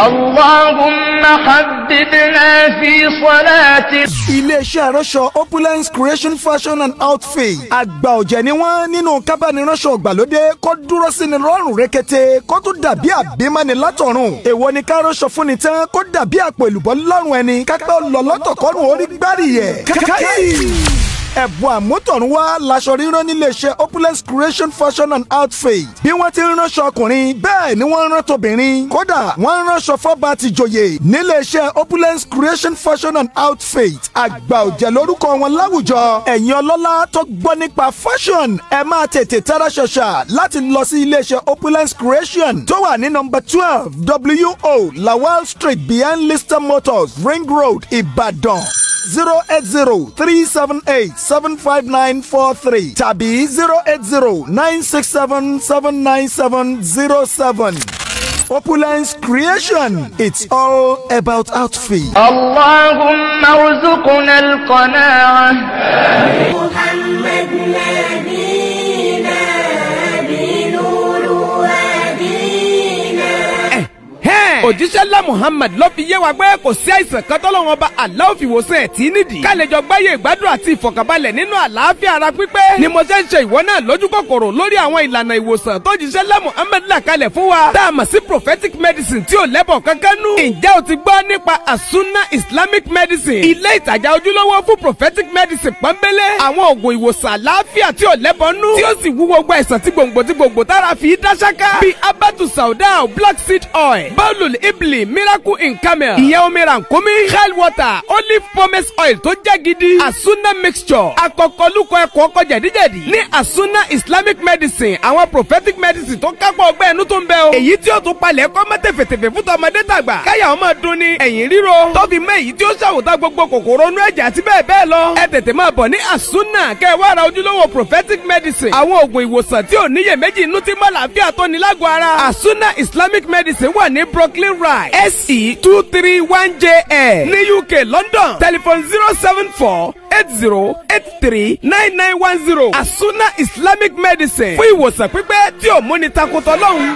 اللهم حببنا في صلاتك. iléeṣẹ́ aránṣọ Opulence Creation Fashion and Outfit àgbà ọ̀jẹ̀ ni wọ́n nínú kábániránṣọ ìgbàlódé kó dúró sí ni lọ́rùn rékété kó tún dàbí àbímọ́ni látọ̀run èwo ni ká ránṣọ fún ni tán kó dàbí àpò èlùbọ́ lọ́rùn ẹni kápẹ́ lọ́lọ́tọ̀ kọ́rùn orí gbárí yẹ káyì. ẹ̀bùn àmútọ̀runwá laṣọ ríran níléeṣẹ́ Opulence Creation Fashion and Outfit bí wọ́n ti ń ránṣọ ọkùnrin bẹ́ẹ̀ ni wọ́n ń rán tobìnrin kódà wọ́n ń ránṣọ fọ́ba ti joyè níléeṣẹ́ Opulence Creation Fashion and Outfit àgbà ọ̀jẹ̀ lórúkọ wọn láwùjọ ẹ̀yin ọlọ́lá tó gbọ́ nípa fashion ẹ máa tètè tara ṣàṣà láti lọ sí iléeṣẹ́ Opulence Creation tó wà ní number 12 WO Lawal Street behind Lister Motors Ring Road Ìbàdàn 08037875943 tàbí 08096779707. Opulence Creation, it's all about outfit. اللهم ارزقنا القناعة. محمد نبينا بنور وادينا. òjíṣẹ́ ńlá Muhammad ló fi yé wa pé kò sí àìsàn kan tọ́lọ́run ọba Allah fi wòsàn ẹ̀ tí nídìí. ká lè jọ gbáyé ìgbádùn àti ìfọ̀kànbalẹ̀ nínú àlàáfíà ara pípé. ni mo ṣe ń ṣe ìwọ náà lójú kòkòrò lórí àwọn ìlànà ìwòsàn tó jíṣẹ́ ńlá Muhammad là kalẹ̀ fún wa. tá a mọ̀ sí prophetic medicine tí ò lẹ́bọ̀ kankan nú. ǹjẹ́ o ti gbọ́ nípa Asuna Islamic Medicine? ilé ìtajà ojúlówó fún prophetic medicine pọ́nbélé. àwọn oògùn ìwòsàn àlàáfíà tí ò lẹ́bọ̀ nú. tí ó sì wúwo gba ìsàn tí gbòǹgbò tára fi dá ṣáká. bíi abatu sauda black seed oil bọ́ọ̀lù ibli miracle in camel ìyẹn omi rànkómi hell water olive pomace oil tó jẹ́ gidi Asuna mixture akọkọlùkọ ẹ̀kọ́ ọkọ jẹ̀díjẹ̀dí ní Asuna Islamic Medicine àwọn prophetic medicine tó kápọ̀ ọgbẹ́ ẹnu tó ń bẹ o èyí tí ó tún palẹ̀ kọ́ mọ́ tẹ̀fẹ̀tẹ̀fẹ̀ fún tọmọdé tàgbà káyà ọmọ dun ni ẹ̀yìn ríro tó fi mọ́ èyí tí ó ṣàwòtá gbogbo kòkòrò inú ẹ̀jẹ̀ àti bẹ́ẹ̀ bẹ́ẹ̀ lọ ẹ tètè máa bọ̀ ní Asuna kẹ́ ẹ wá ra ojúlówó prophetic medicine àwọn oògùn ìwòsàn tí ò níyèméjì inú tí mọ́ làáfíà tó ní lágọ̀ọ́ ara Asuna Islamic Medicine wà ní Brooklyn Ride SE 231JL ní UK London telephone 074-8083-9910 Asuna Islamic Medicine fún ìwòsàn pípẹ́ tí ò múni takotọ́ lọ́hùn.